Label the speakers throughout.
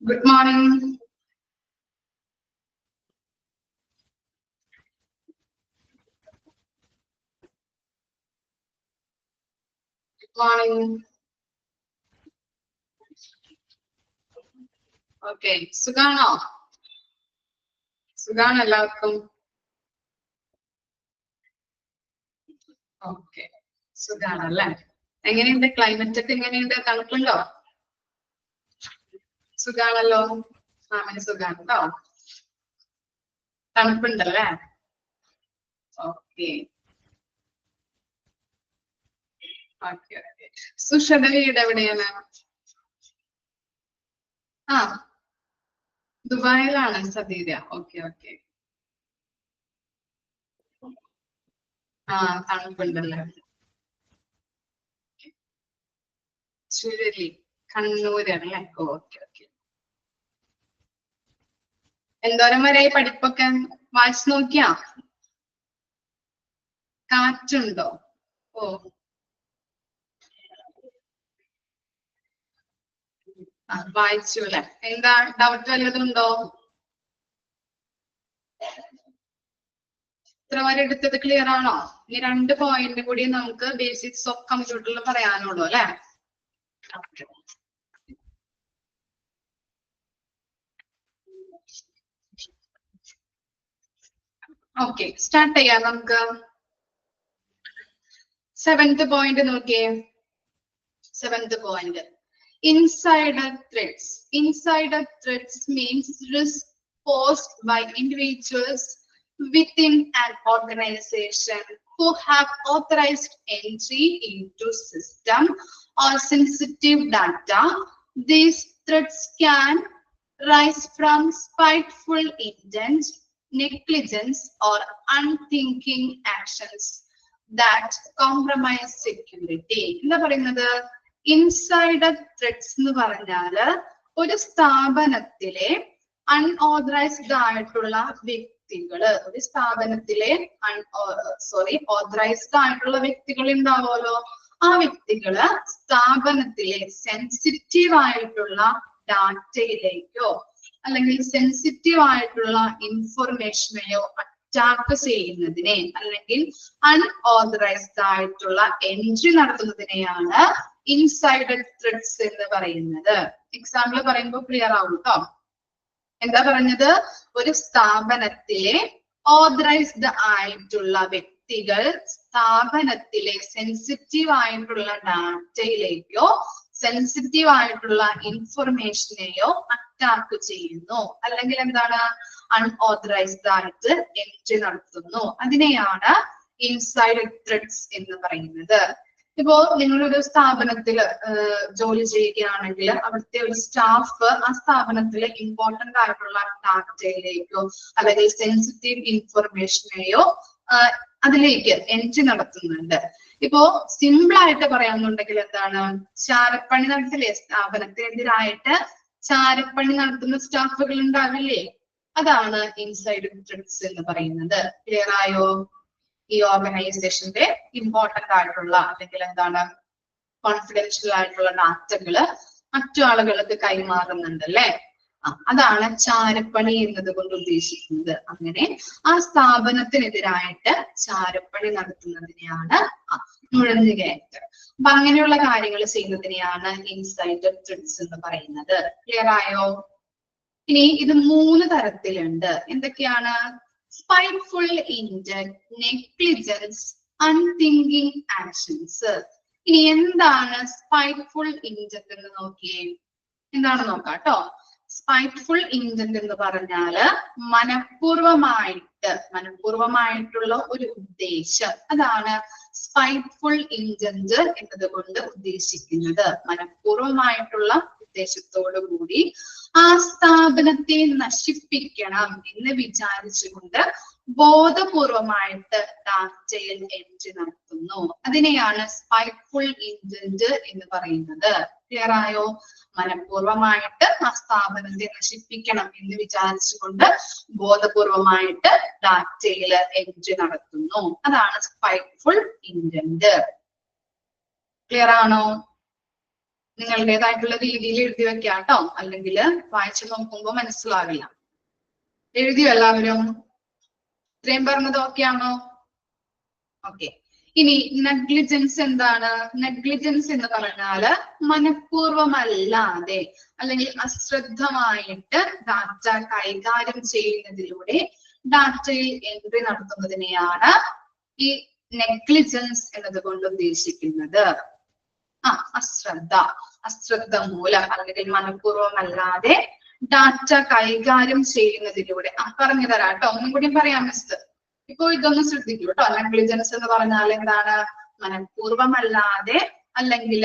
Speaker 1: Good morning. Good morning. Okay. സുഖാണോ? സുഖാണ് എല്ലാവർക്കും. ഓക്കെ. സുഖാണല്ലേ? എങ്ങനെയുണ്ട് ക്ലൈമറ്റ് ഒക്കെ എങ്ങനെയുണ്ട്? തണുപ്പുണ്ടോ? സുഖാണല്ലോ. മാമന് സുഖാണ് കേട്ടോ. തണുപ്പുണ്ടല്ലേ? ഓക്കെ. Okay okay. സുഷയുടെ വീട് എവിടെയാണ്? ആ, ദുബായിലാണ് സതീര. Okay okay. ആ, തണുപ്പുണ്ടല്ലേ? ചുഴലി കണ്ണൂരല്ലേ? Okay okay. എന്തോരം വരെയായി പഠിപ്പൊക്കെ വായിച്ചു നോക്കിയാ? കാറ്റുണ്ടോ? ഓ, വായിച്ചു അല്ലെ? എന്താ ഡൗട്ട് വല്ലതും ഉണ്ടോ? ഇത്ര വരെ എടുത്തത് ക്ലിയർ ആണോ? ഈ 2 പോയിന്റ് കൂടി നമുക്ക് ബേസിക്സ് ഓഫ് കമ്പ്യൂട്ടറിൽ പറയാനുള്ളൂ അല്ലെ? ഓക്കെ, സ്റ്റാർട്ട് ചെയ്യാം നമുക്ക്. 7th പോയിന്റ് നോക്കിയേ. 7th point. Insider threats. Insider threats means risk posed by individuals within an organization who have authorized entry into system or sensitive data. These threats can rise from spiteful intent, negligence, or unthinking actions that compromise security. എന്താ പറയുന്നത്? Insider threads എന്ന് പറഞ്ഞാല് ഒരു സ്ഥാപനത്തിലെ unauthorised ആയിട്ടുള്ള വ്യക്തികള്, ഒരു സ്ഥാപനത്തിലെ ഓതറൈസ്ഡ് ആയിട്ടുള്ള വ്യക്തികൾ ഉണ്ടാവുമല്ലോ, ആ വ്യക്തികള് സ്ഥാപനത്തിലെ സെൻസിറ്റീവ് ആയിട്ടുള്ള ഡാറ്റയിലേക്കോ അല്ലെങ്കിൽ സെൻസിറ്റീവ് ആയിട്ടുള്ള ഇൻഫർമേഷനെയോ അറ്റാക്ക് ചെയ്യുന്നതിനെ അല്ലെങ്കിൽ അൺഓതറൈസ്ഡ് ആയിട്ടുള്ള എൻട്രി നടത്തുന്നതിനെയാണ് ഇൻസൈഡർ ത്രെഡ്സ് എന്ന് പറയുന്നത്. എക്സാമ്പിൾ പറയുമ്പോൾ ക്ലിയർ ആവും കേട്ടോ. എന്താ പറഞ്ഞത്? ഒരു സ്ഥാപനത്തിലെ ഓതറൈസ്ഡ് ആയിട്ടുള്ള വ്യക്തികൾ സ്ഥാപനത്തിലെ സെൻസിറ്റീവ് ആയിട്ടുള്ള ഡാറ്റയിലേക്കോ സെൻസിറ്റീവ് ആയിട്ടുള്ള ഇൻഫർമേഷനെയോ അറ്റാക്ക് ചെയ്യുന്നു, അല്ലെങ്കിൽ എന്താണ്, അൺഓതറൈസ്ഡ് ആയിട്ട് എൻട്രി നടത്തുന്നു. അതിനെയാണ് ഇൻസൈഡർ ത്രെഡ്സ് എന്ന് പറയുന്നത്. ഇപ്പോ നിങ്ങളൊരു സ്ഥാപനത്തില് ജോലി ചെയ്യുകയാണെങ്കിൽ അവിടുത്തെ ഒരു സ്റ്റാഫ് ആ സ്ഥാപനത്തിലെ ഇമ്പോർട്ടന്റ് ആയിട്ടുള്ള ഡാറ്റയിലേക്കോ അല്ലെങ്കിൽ സെൻസിറ്റീവ് ഇൻഫർമേഷനെയോ അതിലേക്ക് എൻട്രി നടത്തുന്നുണ്ട്. ഇപ്പോ സിമ്പിൾ ആയിട്ട് പറയാന്നുണ്ടെങ്കിൽ എന്താണ്, ചാരപ്പണി നടത്തില്ലേ സ്ഥാപനത്തിനെതിരായിട്ട് ചാരപ്പണി നടത്തുന്ന സ്റ്റാഫുകൾ ഉണ്ടാവില്ലേ, അതാണ് ഇൻസൈഡർ ത്രെഡ്സ് എന്ന് പറയുന്നത്. ക്ലിയർ ആയോ? ഈ ഓർഗനൈസേഷന്റെ ഇമ്പോർട്ടന്റ് ആയിട്ടുള്ള അല്ലെങ്കിൽ എന്താണ് കോൺഫിഡൻഷ്യൽ ആയിട്ടുള്ള ഡാറ്റകള് മറ്റു ആളുകൾക്ക് കൈമാറുന്നുണ്ട് അല്ലെ? അതാണ് ചാരപ്പണി എന്നത് കൊണ്ട് ഉദ്ദേശിക്കുന്നത്. അങ്ങനെ ആ സ്ഥാപനത്തിനെതിരായിട്ട് ചാരപ്പണി നടത്തുന്നതിനെയാണ് നുഴഞ്ഞുകയറ്റം. അപ്പൊ അങ്ങനെയുള്ള കാര്യങ്ങൾ ചെയ്യുന്നതിനെയാണ് ഇൻസൈഡർ ത്രെഡ്സ് എന്ന് പറയുന്നത്. ക്ലിയർ ആയോ? ഇനി ഇത് 3 തരത്തിലുണ്ട്. എന്തൊക്കെയാണ്? spiteful intent, negligence, unthinking actions. ഇനി എന്താണ് സ്പൈറ്റ്ഫുൾ ഇന്റന്റ് എന്ന് നോക്കിയേ. എന്താണ് നോക്കാം കേട്ടോ. സ്പൈറ്റ്ഫുൾ ഇന്റന്റ് എന്ന് പറഞ്ഞാല് മനഃപൂർവമായിട്ടുള്ള ഒരു ഉദ്ദേശം, അതാണ് സ്പൈറ്റ്ഫുൾ ഇന്റന്റ് എന്നത് കൊണ്ട് ഉദ്ദേശിക്കുന്നത്. മനഃപൂർവമായിട്ടുള്ള ഉദ്ദേശത്തോടു കൂടി ആ സ്ഥാപനത്തെ നശിപ്പിക്കണം എന്ന് വിചാരിച്ചുകൊണ്ട് ബോധപൂർവമായിട്ട് ഡാറ്റയിൽ എൻട്രി നടത്തുന്നു. അതിനെയാണ് സ്പൈറ്റ്ഫുൾ ഇന്റന്റ് എന്ന് പറയുന്നത്. ക്ലിയർ ആയോ? മനഃപൂർവമായിട്ട് ആ സ്ഥാപനത്തെ നശിപ്പിക്കണം എന്ന് വിചാരിച്ചുകൊണ്ട് ബോധപൂർവമായിട്ട് ഡാറ്റയിൽ എൻട്രി നടത്തുന്നു. അതാണ് സ്പൈറ്റ്ഫുൾ ഇന്റന്റ്. ക്ലിയർ ആണോ? നിങ്ങളുടേതായിട്ടുള്ള രീതിയിൽ എഴുതി വെക്കാം കേട്ടോ, അല്ലെങ്കിൽ വായിച്ചു നോക്കുമ്പോൾ മനസ്സിലാവില്ല. എഴുതിയോ എല്ലാവരും? ഇത്രയും പറഞ്ഞത് ഓക്കെ ആണോ? ഓക്കെ. ഇനി നെഗ്ലിജൻസ് എന്താണ്? നെഗ്ലിജൻസ് എന്ന് പറഞ്ഞാല് മനഃപൂർവമല്ലാതെ അല്ലെങ്കിൽ അശ്രദ്ധമായിട്ട് ഡാറ്റ കൈകാര്യം ചെയ്യുന്നതിലൂടെ ഡാറ്റയിൽ എൻട്രി നടത്തുന്നതിനെയാണ് ഈ നെഗ്ലിജൻസ് എന്നതുകൊണ്ട് ഉദ്ദേശിക്കുന്നത്. അശ്രദ്ധ മൂലം അല്ലെങ്കിൽ മനഃപൂർവമല്ലാതെ ഡാറ്റ കൈകാര്യം ചെയ്യുന്നതിലൂടെ പറഞ്ഞു തരാം കേട്ടോ, ഒന്നും കൂടി പറയാം മിസ്. ഇപ്പൊ ഇതൊന്ന് ശ്രദ്ധിക്കൂ കേട്ടോ. നെഗ്ലിജൻസ് എന്ന് പറഞ്ഞാൽ എന്താണ്? മനഃപൂർവമല്ലാതെ അല്ലെങ്കിൽ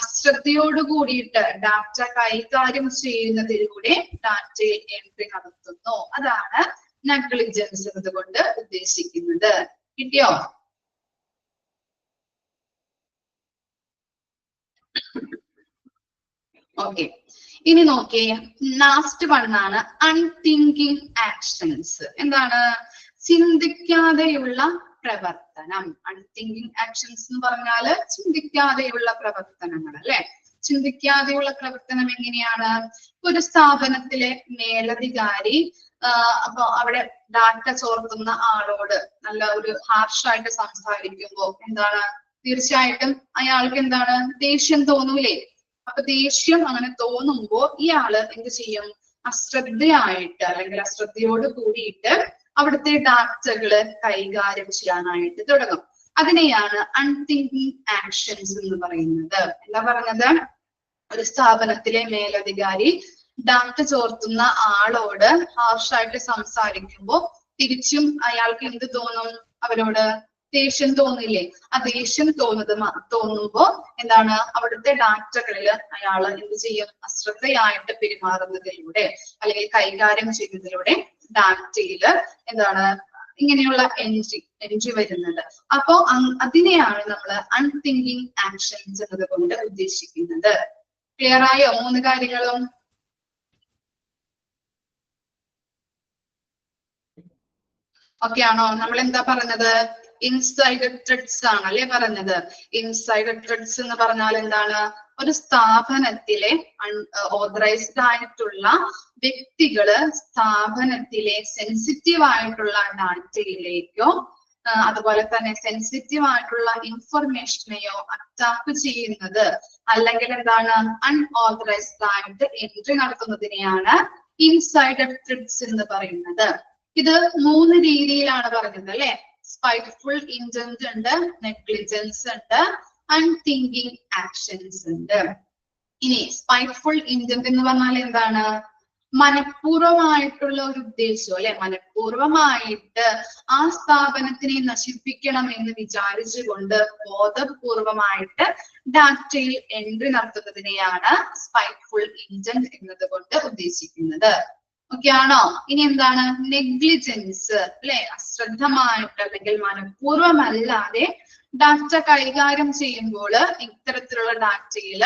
Speaker 1: അശ്രദ്ധയോട് കൂടിയിട്ട് ഡാറ്റ കൈകാര്യം ചെയ്യുന്നതിലൂടെ ഡാറ്റയിൽ എൻട്രി നടത്തുന്നു. അതാണ് നെഗ്ലിജൻസ് എന്നതുകൊണ്ട് ഉദ്ദേശിക്കുന്നത്. കിട്ടിയോ? ഓക്കെ. ഇനി നോക്കിയേ, ലാസ്റ്റ് വണ്ണാണ് അൺതിങ്കിങ് ആക്ഷൻസ്. എന്താണ്? ചിന്തിക്കാതെയുള്ള പ്രവർത്തനം. അൺതിങ്കിങ് ആക്ഷൻസ് എന്ന് പറഞ്ഞാല് ചിന്തിക്കാതെയുള്ള പ്രവർത്തനങ്ങൾ അല്ലെ. ചിന്തിക്കാതെയുള്ള പ്രവർത്തനം എങ്ങനെയാണ്? ഒരു സ്ഥാപനത്തിലെ മേലധികാരി അപ്പൊ അവിടെ ഡാറ്റ ചോർത്തുന്ന ആളോട് നല്ല ഒരു ഹാർഷായിട്ട് സംസാരിക്കുമ്പോ എന്താണ്? തീർച്ചയായിട്ടും അയാൾക്ക് എന്താണ്? ദേഷ്യം തോന്നൂലേ? അപ്പൊ ദേഷ്യം അങ്ങനെ തോന്നുമ്പോ ഇയാള് എന്ത് ചെയ്യും? അശ്രദ്ധയായിട്ട് അല്ലെങ്കിൽ അശ്രദ്ധയോട് കൂടിയിട്ട് അവിടുത്തെ ഡാറ്റകള് കൈകാര്യം ചെയ്യാനായിട്ട് തുടങ്ങും. അതിനെയാണ് അൺതിങ്കിങ് ആക്ഷൻസ് എന്ന് പറയുന്നത്. എന്താ പറഞ്ഞത്? ഒരു സ്ഥാപനത്തിലെ മേലധികാരി ഡാറ്റ ചോർത്തുന്ന ആളോട് ഹാർഷായിട്ട് സംസാരിക്കുമ്പോ തിരിച്ചും അയാൾക്ക് എന്ത് തോന്നും? അവരോട് ദേഷ്യം തോന്നില്ലേ? ആ ദേഷ്യം തോന്നുമ്പോ എന്താണ്? അവിടുത്തെ ഡാറ്റകളില് അയാൾ എന്ത് ചെയ്യും? അശ്രദ്ധയായിട്ട് പെരുമാറുന്നതിലൂടെ അല്ലെങ്കിൽ കൈകാര്യം ചെയ്യുന്നതിലൂടെ ഡാറ്റയില് എന്താണ്? ഇങ്ങനെയുള്ള എൻട്രി വരുന്നത്. അപ്പോ അതിനെയാണ് നമ്മൾ അൺതിങ്കിങ് ആക്ഷൻസ് എന്നതുകൊണ്ട് ഉദ്ദേശിക്കുന്നത്. ക്ലിയർ ആയോ 3 കാര്യങ്ങളും? ഓക്കെ ആണോ? നമ്മൾ എന്താ പറഞ്ഞത്? ഇൻസൈഡർ ത്രെഡ്സ് ആണ് അല്ലെ പറഞ്ഞത്. ഇൻസൈഡർ ത്രെഡ്സ് എന്ന് പറഞ്ഞാൽ എന്താണ്? ഒരു സ്ഥാപനത്തിലെ ഓതറൈസ്ഡ് ആയിട്ടുള്ള വ്യക്തികള് സ്ഥാപനത്തിലെ സെൻസിറ്റീവ് ആയിട്ടുള്ള ഡാറ്റയിലേക്കോ അതുപോലെ തന്നെ സെൻസിറ്റീവ് ആയിട്ടുള്ള ഇൻഫർമേഷനെയോ അറ്റാക്ക് ചെയ്യുന്നത് അല്ലെങ്കിൽ എന്താണ്? അൺഓതറൈസ്ഡ് ആയിട്ട് എൻട്രി നടത്തുന്നതിനെയാണ് ഇൻസൈഡർ ത്രെഡ്സ് എന്ന് പറയുന്നത്. ഇത് 3 രീതിയിലാണ് പറഞ്ഞത് അല്ലെ. സ്പൈറ്റ്ഫുൾ ഇന്റന്റ് ഉണ്ട്, നെഗ്ലിജൻസ് ഉണ്ട്, അൺതിങ്കിങ് ആക്ഷൻസ് ഉണ്ട്. ഇനി സ്പൈറ്റ്ഫുൾ ഇന്റന്റ് എന്ന് പറഞ്ഞാൽ എന്താണ്? മനഃപൂർവമായിട്ടുള്ള ഒരു ഉദ്ദേശം അല്ലെ. മനഃപൂർവമായിട്ട് ആ സ്ഥാപനത്തിനെ നശിപ്പിക്കണം എന്ന് വിചാരിച്ചുകൊണ്ട് ബോധപൂർവമായിട്ട് ഡാറ്റയിൽ എൻട്രി നടത്തുന്നതിനെയാണ് സ്പൈറ്റ്ഫുൾ ഇന്റന്റ് എന്നതുകൊണ്ട് ഉദ്ദേശിക്കുന്നത്. ഓക്കെ ആണോ? ഇനി എന്താണ്? നെഗ്ലിജൻസ് അല്ലെ. അശ്രദ്ധമായിട്ട് അല്ലെങ്കിൽ മനഃപൂർവമല്ലാതെ ഡാറ്റ കൈകാര്യം ചെയ്യുമ്പോൾ ഇത്തരത്തിലുള്ള ഡാറ്റയിൽ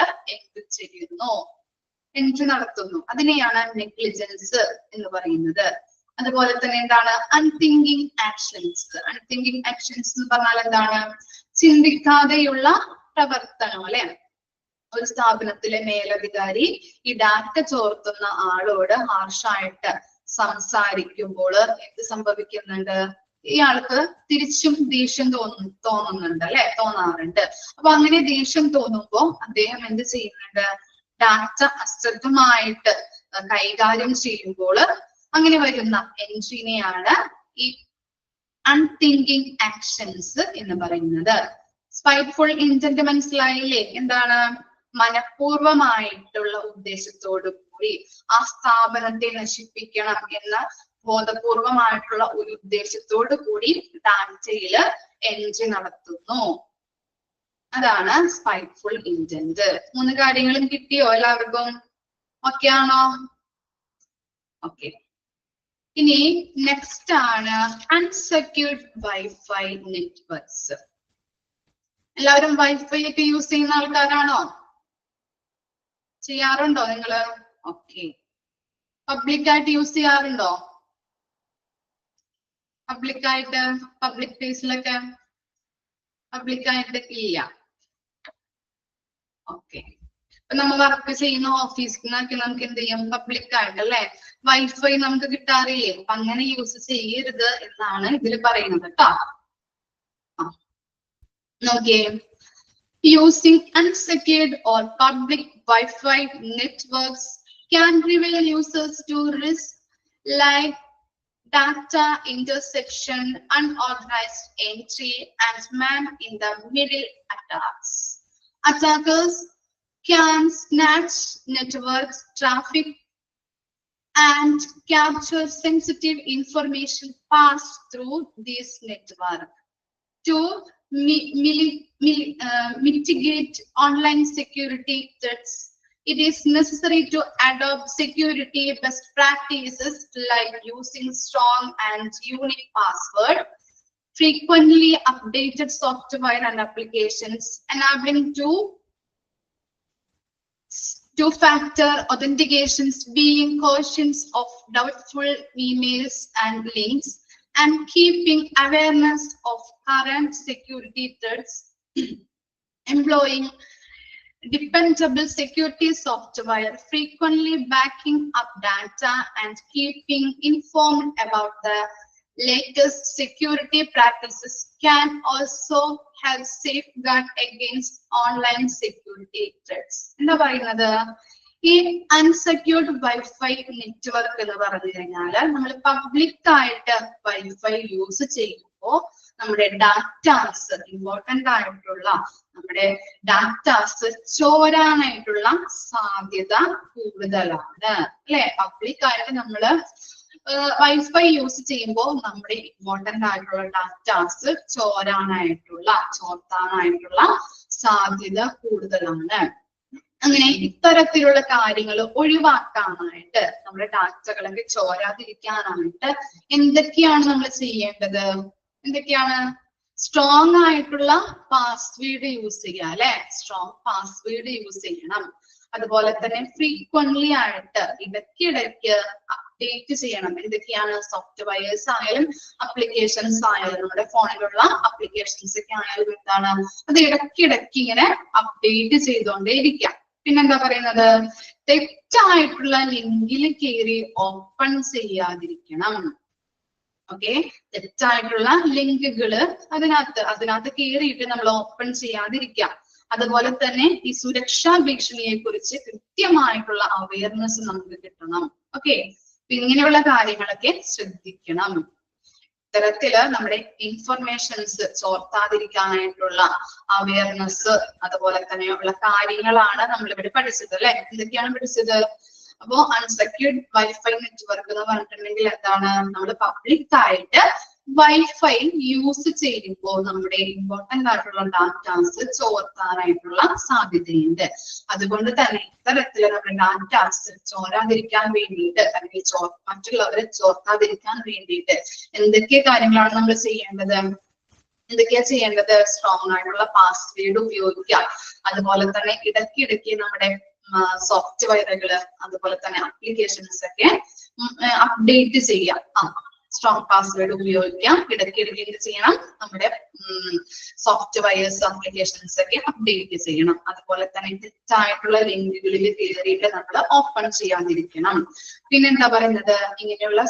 Speaker 1: എൻട്രി നടത്തുന്നു. അതിനെയാണ് നെഗ്ലിജൻസ് എന്ന് പറയുന്നത്. അതുപോലെ തന്നെ എന്താണ്? അൺതിങ്കിങ് ആക്ഷൻസ്. അൺതിങ്കിങ് ആക്ഷൻസ് എന്ന് പറഞ്ഞാൽ എന്താണ്? ചിന്തിക്കാതെയുള്ള പ്രവർത്തനം അല്ലെ. ഒരു സ്ഥാപനത്തിലെ മേലധികാരി ഈ ഡാറ്റ ചോർത്തുന്ന ആളോട് ഹാർഷായിട്ട് സംസാരിക്കുമ്പോൾ എന്ത് സംഭവിക്കുന്നുണ്ട്? ഇയാൾക്ക് തിരിച്ചും ദേഷ്യം തോന്നുന്നുണ്ട് അല്ലെ. തോന്നാറുണ്ട്. അപ്പൊ അങ്ങനെ ദേഷ്യം തോന്നുമ്പോ അദ്ദേഹം എന്ത് ചെയ്യുന്നുണ്ട്? ഡാറ്റ അശ്രദ്ധമായിട്ട് കൈകാര്യം ചെയ്യുമ്പോൾ അങ്ങനെ വരുന്ന എൻട്രിനെയാണ് ഈ അൺതിങ്കിങ് ആക്ഷൻസ് എന്ന് പറയുന്നത്. സ്പൈറ്റ്ഫുൾ ഇന്റന്റ് മനസ്സിലായില്ലേ? എന്താണ്? മനഃപൂർവമായിട്ടുള്ള ഉദ്ദേശത്തോടു കൂടി ആ സ്ഥാപനത്തെ നശിപ്പിക്കണം എന്ന ബോധപൂർവമായിട്ടുള്ള ഒരു ഉദ്ദേശത്തോടു കൂടി ഡാറ്റയില് എൻട്രി നടത്തുന്നു. അതാണ് സ്പൈറ്റ്ഫുൾ ഇന്റന്റ്. 3 കാര്യങ്ങളും കിട്ടിയോ എല്ലാവർക്കും? ഓക്കെ ആണോ? ഓക്കെ. ഇനി നെക്സ്റ്റ് ആണ് അൺസെക്യൂർഡ് വൈഫൈ നെറ്റ്വർക്ക്സ്. എല്ലാവരും വൈഫൈ ഒക്കെ യൂസ് ചെയ്യുന്ന ആൾക്കാരാണോ? ചെയ്യാറുണ്ടോ നിങ്ങള്? ഓക്കെ. പബ്ലിക് ആയിട്ട് യൂസ് ചെയ്യാറുണ്ടോ? പബ്ലിക് പ്ലേസിലൊക്കെ പബ്ലിക് ആയിട്ട് ഇല്ല. ഓക്കെ. നമ്മൾ വർക്ക് ചെയ്യുന്ന ഓഫീസിൽ നിന്നൊക്കെ നമുക്ക് എന്ത് ചെയ്യാം, പബ്ലിക് ആയിട്ട് അല്ലെ വൈഫൈ നമുക്ക് കിട്ടാറില്ലേ. അപ്പൊ അങ്ങനെ യൂസ് ചെയ്യരുത് എന്നാണ് ഇതിൽ പറയുന്നത് കേട്ടോ. നോക്കിയേ, using unsecured or public Wi-Fi networks can reveal users to risk like data interception, unauthorized entry, and man-in-the-middle attacks. Attackers can snatch network traffic and capture sensitive information passed through this network. To mitigate online security threats, it is necessary to adopt security best practices like using strong and unique password, frequently updated software and applications, enabling two-factor authentications, being cautious of doubtful emails and links, and keeping awareness of current security threats, employing dependable security software, frequently backing up data, and keeping informed about the latest security practices can also help safeguard against online security threats. എന്താ പറയുന്നത്, ഈ unsecured wifi network എന്ന് പറഞ്ഞു കഴിഞ്ഞാല് നമ്മൾ public ആയിട്ട് wifi use ചെയ്യുമ്പോൾ നമ്മുടെ ഡാറ്റാസ്, ഇമ്പോർട്ടന്റ് ആയിട്ടുള്ള നമ്മുടെ ഡാറ്റാസ് ചോരാനായിട്ടുള്ള സാധ്യത കൂടുതലാണ് അല്ലെ. പബ്ലിക് ആയിട്ട് നമ്മള് വൈഫൈ യൂസ് ചെയ്യുമ്പോൾ നമ്മുടെ ഇമ്പോർട്ടന്റ് ആയിട്ടുള്ള ഡാറ്റാസ് ചോർത്താനായിട്ടുള്ള സാധ്യത കൂടുതലാണ്. അങ്ങനെ ഇത്തരത്തിലുള്ള കാര്യങ്ങൾ ഒഴിവാക്കാനായിട്ട്, നമ്മുടെ ഡാറ്റകളൊക്കെ ചോരാതിരിക്കാനായിട്ട് എന്തൊക്കെയാണ് നമ്മൾ ചെയ്യേണ്ടത്? എന്തൊക്കെയാണ്? സ്ട്രോങ് ആയിട്ടുള്ള പാസ്വേഡ് യൂസ് ചെയ്യുക അല്ലെ. സ്ട്രോങ് പാസ്വേഡ് യൂസ് ചെയ്യണം. അതുപോലെ തന്നെ ഫ്രീക്വന്റ്ലി ആയിട്ട് ഇടയ്ക്കിടയ്ക്ക് അപ്ഡേറ്റ് ചെയ്യണം. എന്തൊക്കെയാണ്? സോഫ്റ്റ്വെയർസ് ആയാലും അപ്ലിക്കേഷൻസ് ആയാലും നമ്മുടെ ഫോണിലുള്ള അപ്ലിക്കേഷൻസ് ഒക്കെ ആയാലും എന്താണ്, അത് ഇടയ്ക്കിടയ്ക്ക് ഇങ്ങനെ അപ്ഡേറ്റ് ചെയ്തുകൊണ്ടേയിരിക്കാം. പിന്നെന്താ പറയുന്നത്, തെറ്റായിട്ടുള്ള ലിങ്കിൽ കയറി ഓപ്പൺ ചെയ്യാതിരിക്കണം. ഓക്കെ, തെറ്റായിട്ടുള്ള ലിങ്കുകള് അതിനകത്ത് കയറിയിട്ട് നമ്മൾ ഓപ്പൺ ചെയ്യാതിരിക്കാം. അതുപോലെ തന്നെ ഈ സുരക്ഷാ ഭീഷണിയെ കുറിച്ച് കൃത്യമായിട്ടുള്ള അവയർനെസ് നമുക്ക് കിട്ടണം. ഓക്കെ, ഇങ്ങനെയുള്ള കാര്യങ്ങളൊക്കെ ശ്രദ്ധിക്കണം. ഇത്തരത്തില് നമ്മുടെ ഇൻഫർമേഷൻസ് ചോർത്താതിരിക്കാനായിട്ടുള്ള അവയർനെസ് അതുപോലെ തന്നെയുള്ള കാര്യങ്ങളാണ് നമ്മൾ ഇവിടെ പഠിച്ചത് അല്ലെ. എന്തൊക്കെയാണ് പഠിച്ചത്? അപ്പോ അൺസെക്യൂർഡ് വൈഫൈ നെറ്റ്വർക്ക് എന്ന് പറഞ്ഞിട്ടുണ്ടെങ്കിൽ എന്താണ്, നമ്മൾ പബ്ലിക് ആയിട്ട് വൈഫൈ യൂസ് ചെയ്യുമ്പോൾ നമ്മുടെ ഇമ്പോർട്ടന്റ് ആയിട്ടുള്ള ഡാറ്റാസ് ചോർത്താനായിട്ടുള്ള സാധ്യതയുണ്ട്. അതുകൊണ്ട് തന്നെ ഇത്തരത്തില് നമ്മുടെ ഡാറ്റാസ് ചോരാതിരിക്കാൻ വേണ്ടിയിട്ട് അല്ലെങ്കിൽ മറ്റുള്ളവരെ ചോർത്താതിരിക്കാൻ വേണ്ടിയിട്ട് എന്തൊക്കെ കാര്യങ്ങളാണ് നമ്മൾ ചെയ്യേണ്ടത്? സ്ട്രോങ് ആയിട്ടുള്ള പാസ്വേഡ് ഉപയോഗിക്കുക. അതുപോലെ തന്നെ ഇടയ്ക്കിടയ്ക്ക് നമ്മുടെ സോഫ്റ്റ്വെയറുകള് അതുപോലെ തന്നെ അപ്ലിക്കേഷൻസ് ഒക്കെ അപ്ഡേറ്റ് ചെയ്യാം. സ്ട്രോങ് പാസ്വേഡ് ഉപയോഗിക്കാം. ഇടയ്ക്കിടയ്ക്ക് എന്ത് ചെയ്യണം? നമ്മുടെ സോഫ്റ്റ്വെയർസ് അപ്ലിക്കേഷൻസ് ഒക്കെ അപ്ഡേറ്റ് ചെയ്യണം. അതുപോലെ തന്നെ തെറ്റായിട്ടുള്ള ലിങ്കുകളിൽ കയറിയിട്ട് നമ്മൾ ഓപ്പൺ ചെയ്യാതിരിക്കണം. പിന്നെന്താ പറയുന്നത്, ഇങ്ങനെയുള്ള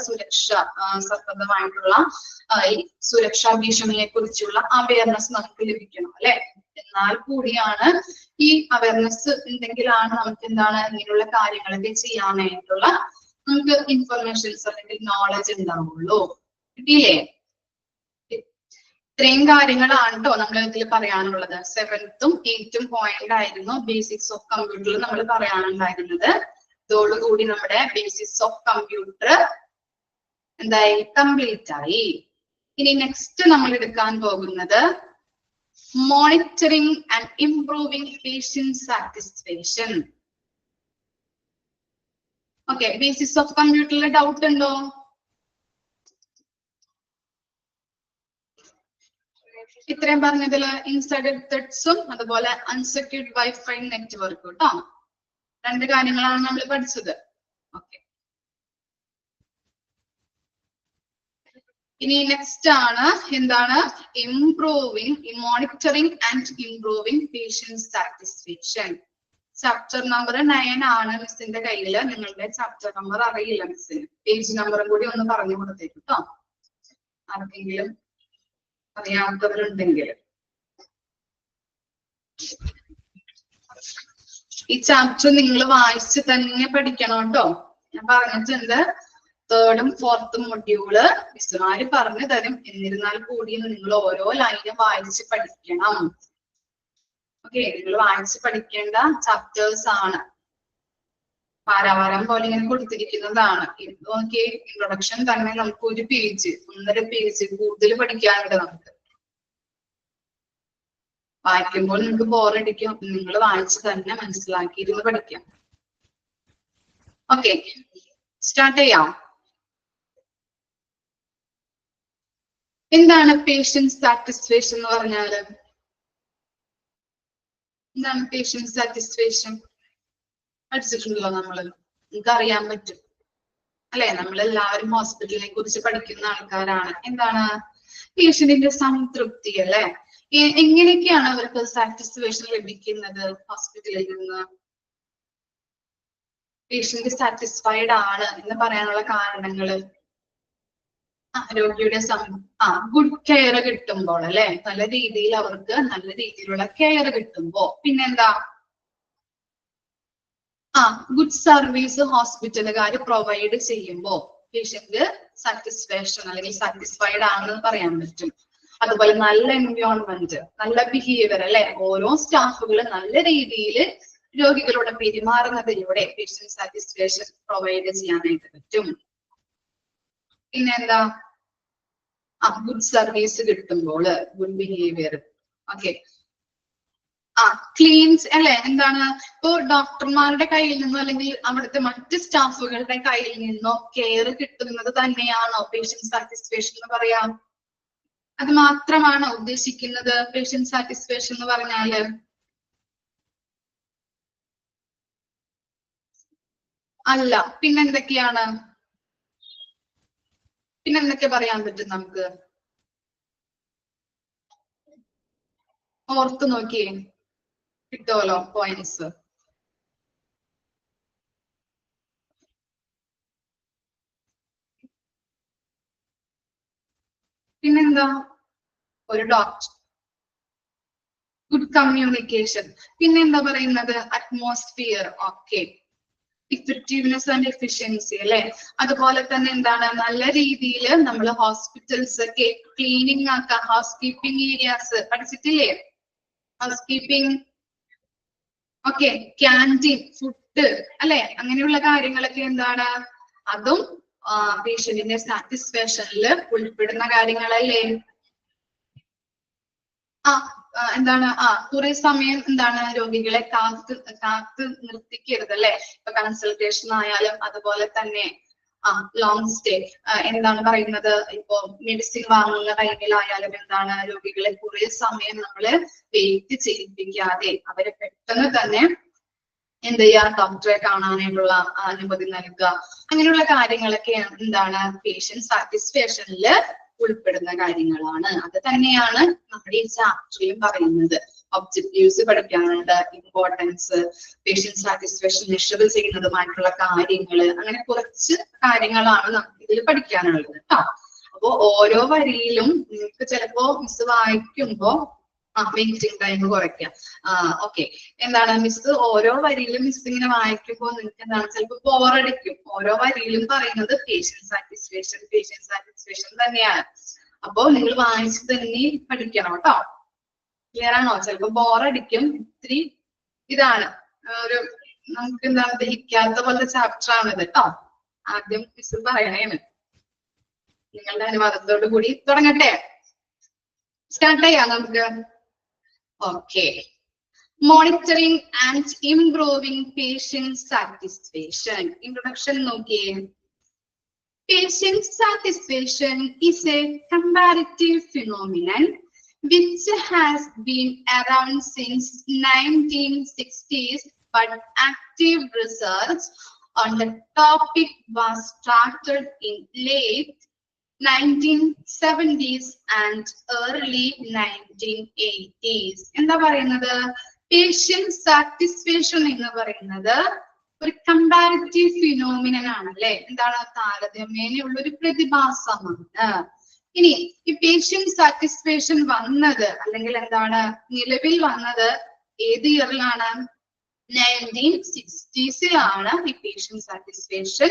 Speaker 1: സംബന്ധമായിട്ടുള്ള ഈ സുരക്ഷാ ഭീഷണിയെ കുറിച്ചുള്ള അവയർനെസ് നമുക്ക് ലഭിക്കണം അല്ലെ. എന്നാൽ കൂടിയാണ് ഈ അവയർനെസ് ഉണ്ടെങ്കിലാണ് നമുക്ക് എന്താണ് ഇങ്ങനെയുള്ള കാര്യങ്ങളൊക്കെ ചെയ്യാനായിട്ടുള്ള നമുക്ക് ഇൻഫർമേഷൻസ് അല്ലെങ്കിൽ നോളജ് ഉണ്ടാവുള്ളൂ. കിട്ടിയില്ലേ? ഇത്രയും കാര്യങ്ങളാണ് കേട്ടോ നമ്മൾ ഇതിൽ പറയാനുള്ളത്. 7th 8th പോയിന്റ് ആയിരുന്നു ബേസിക്സ് ഓഫ് കമ്പ്യൂട്ടറിൽ നമ്മൾ പറയാനുണ്ടായിരുന്നത്. ഇതോടുകൂടി നമ്മുടെ ബേസിക്സ് ഓഫ് കമ്പ്യൂട്ടർ എന്തായി? കംപ്ലീറ്റ് ആയി. ഇനി നെക്സ്റ്റ് നമ്മൾ എടുക്കാൻ പോകുന്നത് monitoring and improving patient satisfaction. Okay, basics of കമ്പ്യൂട്ടറിൽ ഡൗട്ട് ഉണ്ടോ? ഇത്രയും പറഞ്ഞതില് ഇൻസൈഡഡ് ത്രെഡ്സും അതുപോലെ അൺസെക്യൂർഡ് വൈഫൈ നെറ്റ്വർക്കും കേട്ടോ. 2 കാര്യങ്ങളാണ് നമ്മൾ പഠിച്ചത്. ഓക്കെ, ഇനി നെക്സ്റ്റ് ആണ് എന്താണ്? Monitoring and improving patient satisfaction. Chapter number 9 ആണ് മിസ്സിന്റെ കയ്യില്. നിങ്ങളുടെ ചാപ്റ്റർ നമ്പർ അറിയില്ല മിസ്സിന്. പേജ് നമ്പറും കൂടി ഒന്ന് പറഞ്ഞു കൊടുത്തേക്കും കേട്ടോ, ആർക്കെങ്കിലും അറിയാത്തവരുണ്ടെങ്കിൽ. ഈ ചാപ്റ്റർ നിങ്ങൾ വായിച്ച് തന്നെ പഠിക്കണം കേട്ടോ. ഞാൻ പറഞ്ഞിട്ടുണ്ട് 3rd ഉം 4th മൊഡ്യൂള് മിസ്സുമാര് പറഞ്ഞു തരും. എന്നിരുന്നാൽ കൂടി നിങ്ങൾ ഓരോ ലൈനും വായിച്ച് പഠിക്കണം. ഓക്കെ, നിങ്ങൾ വായിച്ച് പഠിക്കേണ്ട ചാപ്റ്റേഴ്സ് ആണ്. പാരാവാരം പോലെ ഇങ്ങനെ കൊടുത്തിരിക്കുന്നതാണ്. ഇത് നോക്കി, ഇൻട്രൊഡക്ഷൻ തന്നെ നമുക്ക് 1 പേജ് 1.5 പേജ് കൂടുതൽ പഠിക്കാനുണ്ട് നമുക്ക്. വായിക്കുമ്പോൾ നിങ്ങൾക്ക് ബോറടിക്കും. നിങ്ങൾ വായിച്ച് തന്നെ മനസ്സിലാക്കിയിരുന്ന് പഠിക്കാം. ഓക്കെ, സ്റ്റാർട്ട് ചെയ്യാം. എന്താണ് പേഷ്യന്റ് സാറ്റിസ്ഫാക്ഷൻ എന്ന് പറഞ്ഞാല്? എന്താണ് പേഷ്യന്റ് സാറ്റിസ്ഫാക്ഷൻ? പഠിച്ചിട്ടുണ്ടല്ലോ നമ്മള്, നിങ്ങൾക്ക് അറിയാൻ പറ്റും അല്ലെ? നമ്മളെല്ലാവരും ഹോസ്പിറ്റലിനെ കുറിച്ച് പഠിക്കുന്ന ആൾക്കാരാണ്. എന്താണ് പേഷ്യന്റിന്റെ സംതൃപ്തി അല്ലെ? എങ്ങനെയൊക്കെയാണ് അവർക്ക് സാറ്റിസ്ഫാക്ഷൻ ലഭിക്കുന്നത് ഹോസ്പിറ്റലിൽ നിന്ന്? പേഷ്യന്റ് സാറ്റിസ്ഫൈഡ് ആണ് എന്ന് പറയാനുള്ള കാരണങ്ങള്, രോഗിയുടെ ഗുഡ് കെയർ കിട്ടുമ്പോൾ അല്ലെ? നല്ല രീതിയിൽ അവർക്ക് നല്ല രീതിയിലുള്ള കെയർ കിട്ടുമ്പോ. പിന്നെന്താ? ഗുഡ് സർവീസ് ഹോസ്പിറ്റലുകാർ പ്രൊവൈഡ് ചെയ്യുമ്പോ പേഷ്യന്റ് സാറ്റിസ്ഫാക്ഷൻ അല്ലെങ്കിൽ സാറ്റിസ്ഫൈഡ് ആണെന്ന് പറയാൻ പറ്റും. അതുപോലെ നല്ല എൻവയോൺമെന്റ്, നല്ല ബിഹേവിയർ അല്ലെ? ഓരോ സ്റ്റാഫുകൾ നല്ല രീതിയിൽ രോഗികളോട് പെരുമാറുന്നതിലൂടെ പേഷ്യന്റ് സാറ്റിസ്ഫാക്ഷൻ പ്രൊവൈഡ് ചെയ്യാനായിട്ട് പറ്റും. പിന്നെന്താ? ഗുഡ് സർവീസ് കിട്ടുമ്പോൾ, ഗുഡ് ബിഹേവിയർ. ഓക്കെ, ക്ലീൻസ് അല്ലെ? എന്താണ്? ഇപ്പോ ഡോക്ടർമാരുടെ കയ്യിൽ നിന്നോ അല്ലെങ്കിൽ അവിടുത്തെ മറ്റ് സ്റ്റാഫുകളുടെ കയ്യിൽ നിന്നോ കെയർ കിട്ടുന്നത് തന്നെയാണോ പേഷ്യന്റ് സാറ്റിസ്ഫാക്ഷൻ എന്ന് പറയാം? അത് മാത്രമാണോ ഉദ്ദേശിക്കുന്നത് പേഷ്യന്റ് സാറ്റിസ്ഫാക്ഷൻ എന്ന് പറഞ്ഞാല്? അല്ല. പിന്നെന്തൊക്കെയാണ്? പിന്നെന്തൊക്കെ പറയാൻ പറ്റും നമുക്ക്? ഓർത്ത് നോക്കിയേ, കിട്ടുമല്ലോ പോയിന്റ്സ്. പിന്നെന്താ? ഒരു ഡോക്ടർ, ഗുഡ് കമ്മ്യൂണിക്കേഷൻ. പിന്നെന്താ പറയുന്നത്? Atmosphere. Okay, effectiveness and efficiency അല്ലെ? അതുപോലെ തന്നെ എന്താണ്? നല്ല രീതിയിൽ നമ്മൾ ഹോസ്പിറ്റൽസ് ഒക്കെ ക്ലീനിങ് ആക്കാം. ഹൗസ് കീപ്പിംഗ് ഏരിയാസ് പഠിച്ചിട്ടില്ലേ? Housekeeping. Okay, canteen, food അല്ലെ? അങ്ങനെയുള്ള കാര്യങ്ങളൊക്കെ എന്താണ്? അതും പേഷ്യന്റിന്റെ സാറ്റിസ്ഫാക്ഷനിൽ ഉൾപ്പെടുന്ന കാര്യങ്ങളല്ലേ? എന്താണ്? കുറെ സമയം എന്താണ് രോഗികളെ കാത്ത് നിർത്തിക്കരുത് അല്ലെ? ഇപ്പൊ കൺസൾട്ടേഷൻ ആയാലും അതുപോലെ തന്നെ ലോങ് സ്റ്റേ എന്താണ് പറയുന്നത്? ഇപ്പൊ മെഡിസിൻ വാങ്ങുന്ന ടൈമിലായാലും എന്താണ്? രോഗികളെ കുറെ സമയം നമ്മള് വെയിറ്റ് ചെയ്യിപ്പിക്കാതെ അവരെ പെട്ടെന്ന് തന്നെ എന്ത് ചെയ്യാ? ഡോക്ടറെ കാണാനായിട്ടുള്ള അനുമതി നൽകുക. അങ്ങനെയുള്ള കാര്യങ്ങളൊക്കെ എന്താണ്? പേഷ്യന്റ് സാറ്റിസ്ഫാക്ഷനിൽ ഉൾപ്പെടുന്ന കാര്യങ്ങളാണ്. അത് തന്നെയാണ് നമ്മുടെ ഈ ചാപ്റ്ററിലും പറയുന്നത്. ഒബ്ജക്റ്റീവ്സ് പഠിക്കാനുണ്ട്, ഇമ്പോർട്ടൻസ്, പേഷ്യന്റ് സാറ്റിസ്ഫാക്ഷൻ മെഷർ ചെയ്യുന്നതുമായിട്ടുള്ള കാര്യങ്ങള്, അങ്ങനെ കുറച്ച് കാര്യങ്ങളാണ് നമുക്ക് ഇതിൽ പഠിക്കാനുള്ളത് കേട്ടോ. അപ്പൊ ഓരോ വരിയിലും നിങ്ങൾക്ക് ചിലപ്പോ മിസ് വായിക്കുമ്പോ വെയിറ്റിംഗ് ടൈം കുറയ്ക്കാം. ഓക്കെ, എന്താണ്? മിസ് ഓരോ വരിയിലും മിസ് ഇങ്ങനെ വായിക്കുമ്പോൾ നിങ്ങൾക്ക് എന്താണ്? ചിലപ്പോൾ ബോറടിക്കും. ഓരോ വരിയിലും പറയുന്നത് പേഷ്യന്റ് സാറ്റിസ്ഫാക്ഷൻ തന്നെയാണ്. അപ്പോ നിങ്ങൾ വായിച്ച് തന്നെ പഠിക്കണം കേട്ടോ. ക്ലിയർ ആണോ? ചിലപ്പോ ബോറടിക്കും. ഇത്തിരി ഇതാണ് ഒരു നമുക്ക് എന്താണ് ദഹിക്കാത്ത പോലത്തെ ചാപ്റ്റർ ആണ് ഇത് കേട്ടോ. ആദ്യം മിസ് പറയണേന്ന്. നിങ്ങളുടെ അനുവാദത്തോടു കൂടി തുടങ്ങട്ടെ. സ്റ്റാർട്ട് ചെയ്യാം നമുക്ക്. Okay. Monitoring and improving patient satisfaction. Introduction നോക്കിയേ. Patient satisfaction is a comparative phenomenon which has been around since 1960s, but active research on the topic was started in late 1970s and early 1980s. എന്താ പറയുന്നത്? Patient satisfaction എന്ന് പറയുന്നത് ഒരു comparative phenomenon ആണ് അല്ലെ. എന്താണ്? താരതമ്യേനയുള്ള ഒരു പ്രതിഭാസമാണ്. ഇനി ഈ പേഷ്യന്റ് സാറ്റിസ്ഫാക്ഷൻ വന്നത് അല്ലെങ്കിൽ എന്താണ് നിലവിൽ വന്നത് ഏത് ഇയറിലാണ്? 1960s ഈ പേഷ്യന്റ് സാറ്റിസ്ഫാക്ഷൻ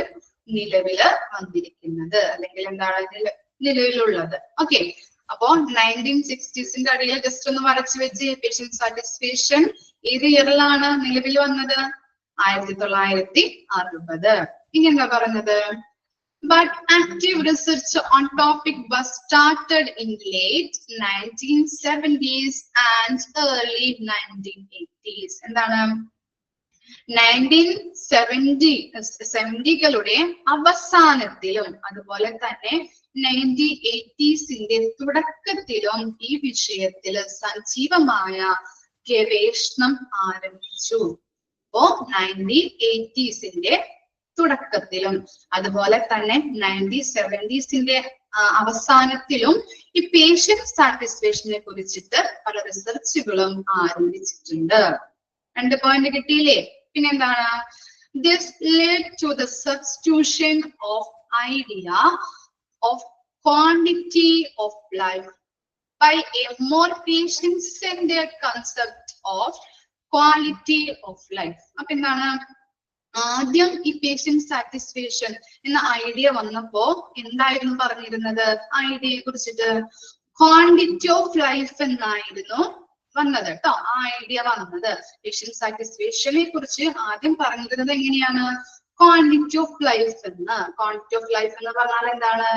Speaker 1: നിലവില് വന്നിരിക്കുന്നത് അല്ലെങ്കിൽ എന്താണ് നിലവിലുള്ളത്. ഓക്കെ, അപ്പോ 1960s അടിയിൽ ജസ്റ്റ് ഒന്ന് വരച്ചു വെച്ച് പേഷ്യന്റ് സാറ്റിസ്ഫാക്ഷൻ ഏത് ഇയറിലാണ് നിലവിൽ വന്നത്? 1960. ഇനി എന്താ പറഞ്ഞത്? But active research on topic was started in late 1970s and early 1980s. എന്താണ്? 1970കളുടെ അവസാനത്തിലും അതുപോലെ തന്നെ 1980s തുടക്കത്തിലും ഈ വിഷയത്തിൽ സജീവമായ ഗവേഷണം ആരംഭിച്ചു. അപ്പോ 1980s തുടക്കത്തിലും അതുപോലെ തന്നെ 1970s അവസാനത്തിലും ഈ പേഷ്യന്റ് സാറ്റിസ്ഫാക്ഷനെ കുറിച്ചിട്ട് പല റിസർച്ചുകളും ആരംഭിച്ചിട്ടുണ്ട്. 2 പോയിന്റ് കിട്ടിയില്ലേ? പിന്നെ എന്താണ്? This led to the substitution of idea of quantity of life by a more patient-centered concept of quality of life. അപ്പൊ എന്താണ്? ആദ്യം ഈ പേഷ്യന്റ് സാറ്റിസ്ഫാക്ഷൻ എന്ന ഐഡിയ വന്നപ്പോ എന്തായിരുന്നു പറഞ്ഞിരുന്നത്? ഐഡിയയെ കുറിച്ചിട്ട് ക്വാണ്ടിറ്റി ഓഫ് ലൈഫ് എന്നായിരുന്നു വന്നത് കേട്ടോ. ആ ഐഡിയ വന്നത് പേഷ്യന്റ് സാറ്റിസ്ഫാക്ഷനെ കുറിച്ച് ആദ്യം പറഞ്ഞിരുന്നത് എങ്ങനെയാണ്? ക്വാണ്ടിറ്റി ഓഫ് ലൈഫ് എന്ന്. ക്വാണ്ടിറ്റി ഓഫ് ലൈഫ് എന്ന് പറഞ്ഞാൽ എന്താണ്?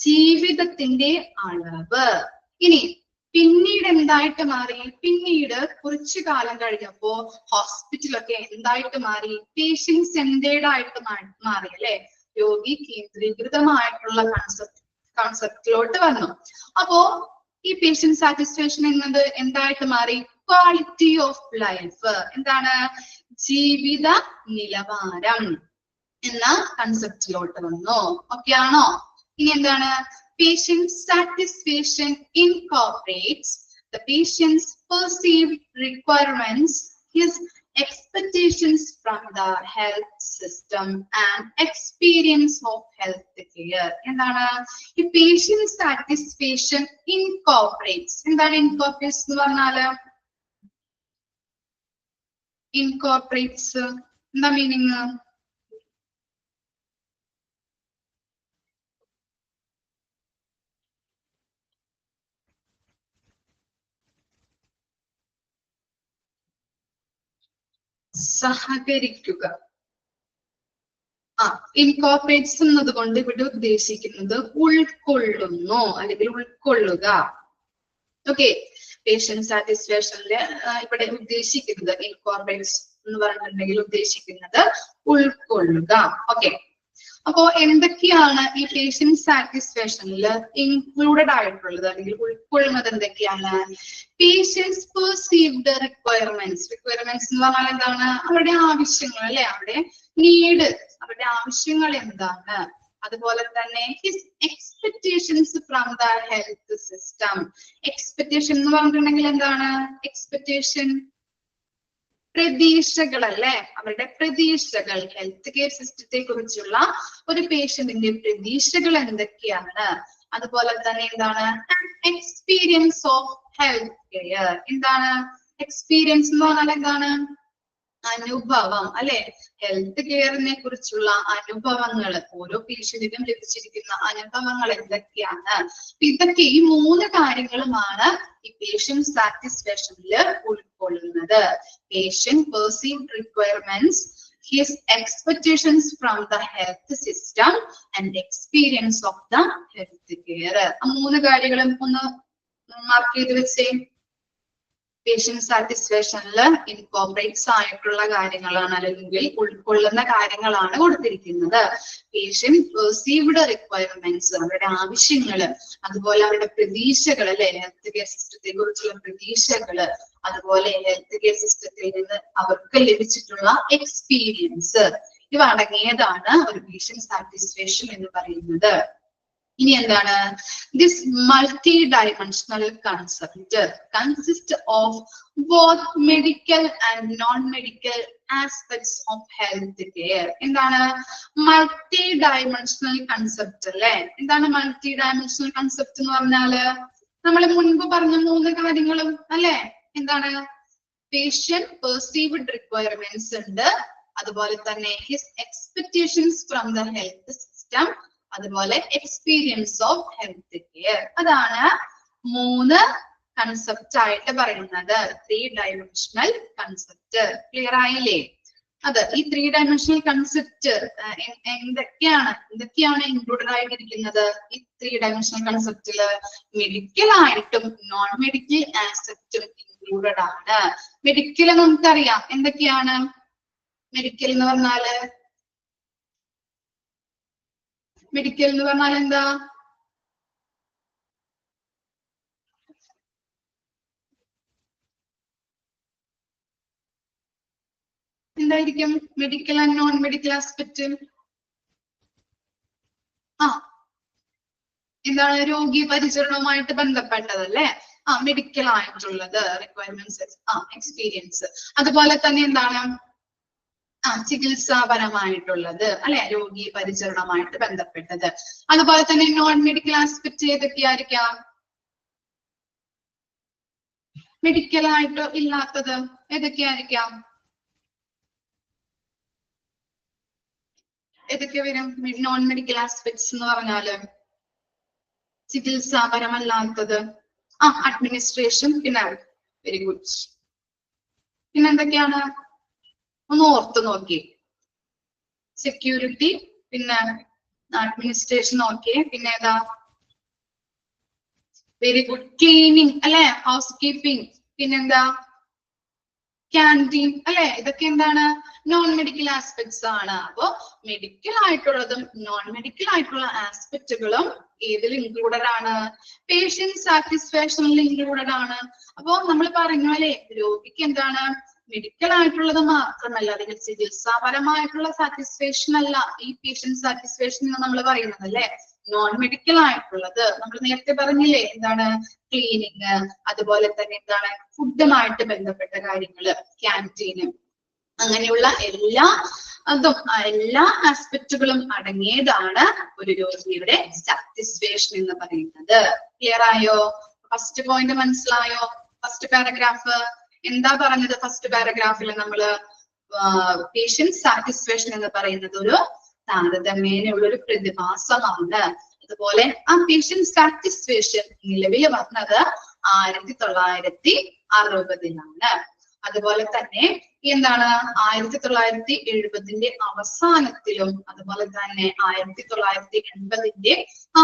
Speaker 1: ജീവിതത്തിന്റെ അളവ്. ഇനി പിന്നീട് എന്തായിട്ട് മാറി? പിന്നീട് കുറച്ചു കാലം കഴിഞ്ഞപ്പോ ഹോസ്പിറ്റലൊക്കെ എന്തായിട്ട് മാറി? പേഷ്യന്റ് സെന്റേർഡ് ആയിട്ട് മാറി അല്ലെ. രോഗി കേന്ദ്രീകൃതമായിട്ടുള്ള കൺസെപ്റ്റിലോട്ട് വന്നു. അപ്പോ ഈ പേഷ്യന്റ് സാറ്റിസ്ഫാക്ഷൻ എന്നത് എന്തായിട്ട് മാറി? Quality of life. എന്താണ്? ജീവിത നിലവാരം എന്ന കൺസെപ്റ്റിലോട്ട് വന്നു. ഓക്കെ ആണോ? ഇനി എന്താണ്? Patient satisfaction incorporates the patient's perceived requirements, his expectations from the health system and experience of health care. എന്താണ്? ഈ patient satisfaction incorporates. എന്താണ് incorporates എന്ന് പറഞ്ഞാല്? Incorporates എന്താ മീനിങ്? സഹകരിക്കുക. ഇൻകോർപ്പറേറ്റ്സ് എന്നതുകൊണ്ട് ഇവിടെ ഉദ്ദേശിക്കുന്നത് ഉൾക്കൊള്ളുന്നു അല്ലെങ്കിൽ ഉൾക്കൊള്ളുക. ഓക്കെ, പേഷ്യന്റ് സാറ്റിസ്ഫാക്ഷനില് ഇവിടെ ഉദ്ദേശിക്കുന്നത് ഇൻകോർപ്പറേറ്റ്സ് എന്ന് പറഞ്ഞിട്ടുണ്ടെങ്കിൽ ഉദ്ദേശിക്കുന്നത് ഉൾക്കൊള്ളുക. ഓക്കെ, അപ്പോ എന്തൊക്കെയാണ് ഈ പേഷ്യന്റ് സാറ്റിസ്ഫാക്ഷനിൽ ഇൻക്ലൂഡഡ് ആയിട്ടുള്ളത് അല്ലെങ്കിൽ ഉൾക്കൊള്ളുന്നത്? എന്തൊക്കെയാണ്? Patients perceived requirements. റിക്വയർമെന്റ്സ് എന്ന് പറഞ്ഞാൽ എന്താണ്? അവരുടെ ആവശ്യങ്ങൾ അല്ലെ, അവരുടെ നീഡ്, അവരുടെ ആവശ്യങ്ങൾ എന്താണ്? അതുപോലെ തന്നെ his expectations from the health system. Expectation എന്ന് പറഞ്ഞിട്ടുണ്ടെങ്കിൽ എന്താണ്? എക്സ്പെക്ടേഷൻ പ്രതീക്ഷകൾ അല്ലെ, അവരുടെ പ്രതീക്ഷകൾ. ഹെൽത്ത് കെയർ സിസ്റ്റത്തെ കുറിച്ചുള്ള ഒരു പേഷ്യന്റിന്റെ പ്രതീക്ഷകൾ എന്തൊക്കെയാണ്? അതുപോലെ തന്നെ എന്താണ്? Experience of health care. എന്താണ് എക്സ്പീരിയൻസ് എന്ന് പറഞ്ഞാൽ? എന്താണ്? അനുഭവം അല്ലെ. ഹെൽത്ത് കെയറിനെ കുറിച്ചുള്ള അനുഭവങ്ങൾ, ഓരോ പേഷ്യന്റിനും ലഭിച്ചിരിക്കുന്ന അനുഭവങ്ങൾ എന്തൊക്കെയാണ്? ഇതൊക്കെ ഈ 3 കാര്യങ്ങളുമാണ് ഈ പേഷ്യന്റ് സാറ്റിസ്ഫാക്ഷനിൽ ഉൾക്കൊള്ളുന്നത്. Patient perceived requirements, his expectations from the health system and experience of the health care. ആ 3 കാര്യങ്ങളും ഒന്ന് മാർക്ക് ചെയ്ത് വെച്ചേ. പേഷ്യന്റ് സാറ്റിസ്ഫാക്ഷനിൽ ഇൻകോർപ്പറേറ്റ്സ് ആയിട്ടുള്ള കാര്യങ്ങളാണ് അല്ലെങ്കിൽ ഉൾക്കൊള്ളുന്ന കാര്യങ്ങളാണ് കൊടുത്തിരിക്കുന്നത്. പേഷ്യന്റ് പെർസീവ്ഡ് റിക്വയർമെന്റ്സ്, അവരുടെ ആവശ്യങ്ങള്, അതുപോലെ അവരുടെ പ്രതീക്ഷകൾ അല്ലെ, ഹെൽത്ത് കെയർ സിസ്റ്റത്തെ കുറിച്ചുള്ള പ്രതീക്ഷകള്, അതുപോലെ ഹെൽത്ത് കെയർ സിസ്റ്റത്തിൽ നിന്ന് അവർക്ക് ലഭിച്ചിട്ടുള്ള എക്സ്പീരിയൻസ്, ഇവ അടങ്ങിയതാണ് ഒരു പേഷ്യന്റ് സാറ്റിസ്ഫാക്ഷൻ എന്ന് പറയുന്നത്. ഇനി എന്താണ്? This multi dimensional concept consist of both medical and non medical aspects of health care. എന്താണ് മൾട്ടി ഡയമെൻഷണൽ കൺസെപ്റ്റ് അല്ലെ? എന്താണ് മൾട്ടി ഡയമെൻഷണൽ കൺസെപ്റ്റ് എന്ന് പറഞ്ഞാല്? നമ്മൾ മുൻപ് പറഞ്ഞ 3 കാര്യങ്ങളും അല്ലെ? എന്താണ്? പേഷ്യന്റ് പെർസീവ്ഡ് റിക്വയർമെന്റ്സ് ഉണ്ട്, അതുപോലെ തന്നെ his expectations from the health system, അതുപോലെ എക്സ്പീരിയൻസ് ഓഫ് ഹെൽത്ത് കെയർ. അതാണ് 3 കൺസെപ്റ്റ് ആയിട്ട് പറയുന്നത്. 3 ഡയമെൻഷണൽ കൺസെപ്റ്റ്. ക്ലിയർ ആയില്ലേ? അത് ഈ 3 ഡയമെൻഷണൽ കൺസെപ്റ്റ് എന്തൊക്കെയാണ് ഇൻക്ലൂഡഡ് ആയിട്ടിരിക്കുന്നത് ഈ 3 ഡയമെൻഷണൽ കൺസെപ്റ്റില്? മെഡിക്കൽ ആയിട്ടും നോൺ മെഡിക്കൽ ആസ്പെക്റ്റും ഇൻക്ലൂഡഡ് ആണ്. മെഡിക്കൽ നമുക്കറിയാം എന്തൊക്കെയാണ് മെഡിക്കൽ എന്ന് പറഞ്ഞാല്? മെഡിക്കൽ എന്ന് പറഞ്ഞാൽ എന്താ? എന്തായിരിക്കും medical and non medical aspect? എന്താണ്? രോഗി പരിചരണവുമായിട്ട് ബന്ധപ്പെട്ടതല്ലേ? മെഡിക്കൽ ആയിട്ടുള്ളത് റിക്വയർമെന്റ്സ്, എക്സ്പീരിയൻസ്. അതുപോലെ തന്നെ എന്താണ്? ചികിത്സാപരമായിട്ടുള്ളത് അല്ലെ? രോഗി പരിചരണവുമായിട്ട് ബന്ധപ്പെട്ടത്. അതുപോലെ തന്നെ നോൺ മെഡിക്കൽ ആസ്പെക്ട് ഏതൊക്കെയായിരിക്കാം? മെഡിക്കൽ ആയിട്ട് ഇല്ലാത്തത് ഏതൊക്കെയായിരിക്കാം? ഏതൊക്കെ വരും നോൺ മെഡിക്കൽ ആസ്പെക്ട്സ് എന്ന് പറഞ്ഞാല്? ചികിത്സാപരമല്ലാത്തത്, അഡ്മിനിസ്ട്രേഷൻ, പിന്നെ വെരി ഗുഡ്. പിന്നെ എന്തൊക്കെയാണ്? ഒന്ന് ഓർത്ത് നോക്കി. സെക്യൂരിറ്റി, പിന്നെ അഡ്മിനിസ്ട്രേഷൻ, ഓക്കെ. പിന്നെ ഏതാ? Very good. ക്ലീനിങ് അല്ലെ? House keeping. പിന്നെന്താ? ക്യാൻറ്റീൻ അല്ലെ? ഇതൊക്കെ എന്താണ്? നോൺ മെഡിക്കൽ ആസ്പെക്ട്സ് ആണ്. അപ്പോ മെഡിക്കൽ ആയിട്ടുള്ളതും നോൺ മെഡിക്കൽ ആയിട്ടുള്ള ആസ്പെക്റ്റുകളും ഏതിൽ ഇൻക്ലൂഡഡ് ആണ്? പേഷ്യന്റ് സാറ്റിസ്ഫാക്ഷനിൽ ഇൻക്ലൂഡഡ് ആണ്. അപ്പോ നമ്മൾ പറഞ്ഞു അല്ലെ, രോഗിക്ക് എന്താണ്? മെഡിക്കൽ ആയിട്ടുള്ളത് മാത്രമല്ല, അല്ലെങ്കിൽ ചികിത്സാപരമായിട്ടുള്ള സാറ്റിസ്ഫാക്ഷൻ അല്ല ഈ പേഷ്യന്റ് സാറ്റിസ്ഫാക്ഷൻ എന്ന് നമ്മൾ പറയുന്നത് അല്ലെ? നോൺ മെഡിക്കൽ ആയിട്ടുള്ളത് നമ്മൾ നേരത്തെ പറഞ്ഞില്ലേ, എന്താണ്? ക്ലീനിങ്, അതുപോലെ തന്നെ എന്താണ്? ഫുഡുമായിട്ട് ബന്ധപ്പെട്ട കാര്യങ്ങള്, ക്യാൻറ്റീന്, അങ്ങനെയുള്ള എല്ലാ ആസ്പെക്റ്റുകളും അടങ്ങിയതാണ് ഒരു രോഗിയുടെ സാറ്റിസ്ഫാക്ഷൻ എന്ന് പറയുന്നത്. ക്ലിയർ ആയോ? ഫസ്റ്റ് പോയിന്റ് മനസ്സിലായോ? ഫസ്റ്റ് പാരഗ്രാഫ് എന്താ പറഞ്ഞത്? ഫസ്റ്റ് പാരഗ്രാഫിൽ നമ്മള് പേഷ്യന്റ് സാറ്റിസ്ഫാക്ഷൻ എന്ന് പറയുന്നത് ഒരു താരതമ്യേനയുള്ള ഒരു പ്രതിഭാസമാണ്. അതുപോലെ ആ പേഷ്യന്റ് സാറ്റിസ്ഫാക്ഷൻ നിലവിൽ വന്നത് 1960-ലാണ്. അതുപോലെ തന്നെ എന്താണ്? 1970-ന്റെ അവസാനത്തിലും അതുപോലെ തന്നെ 1980-ന്റെ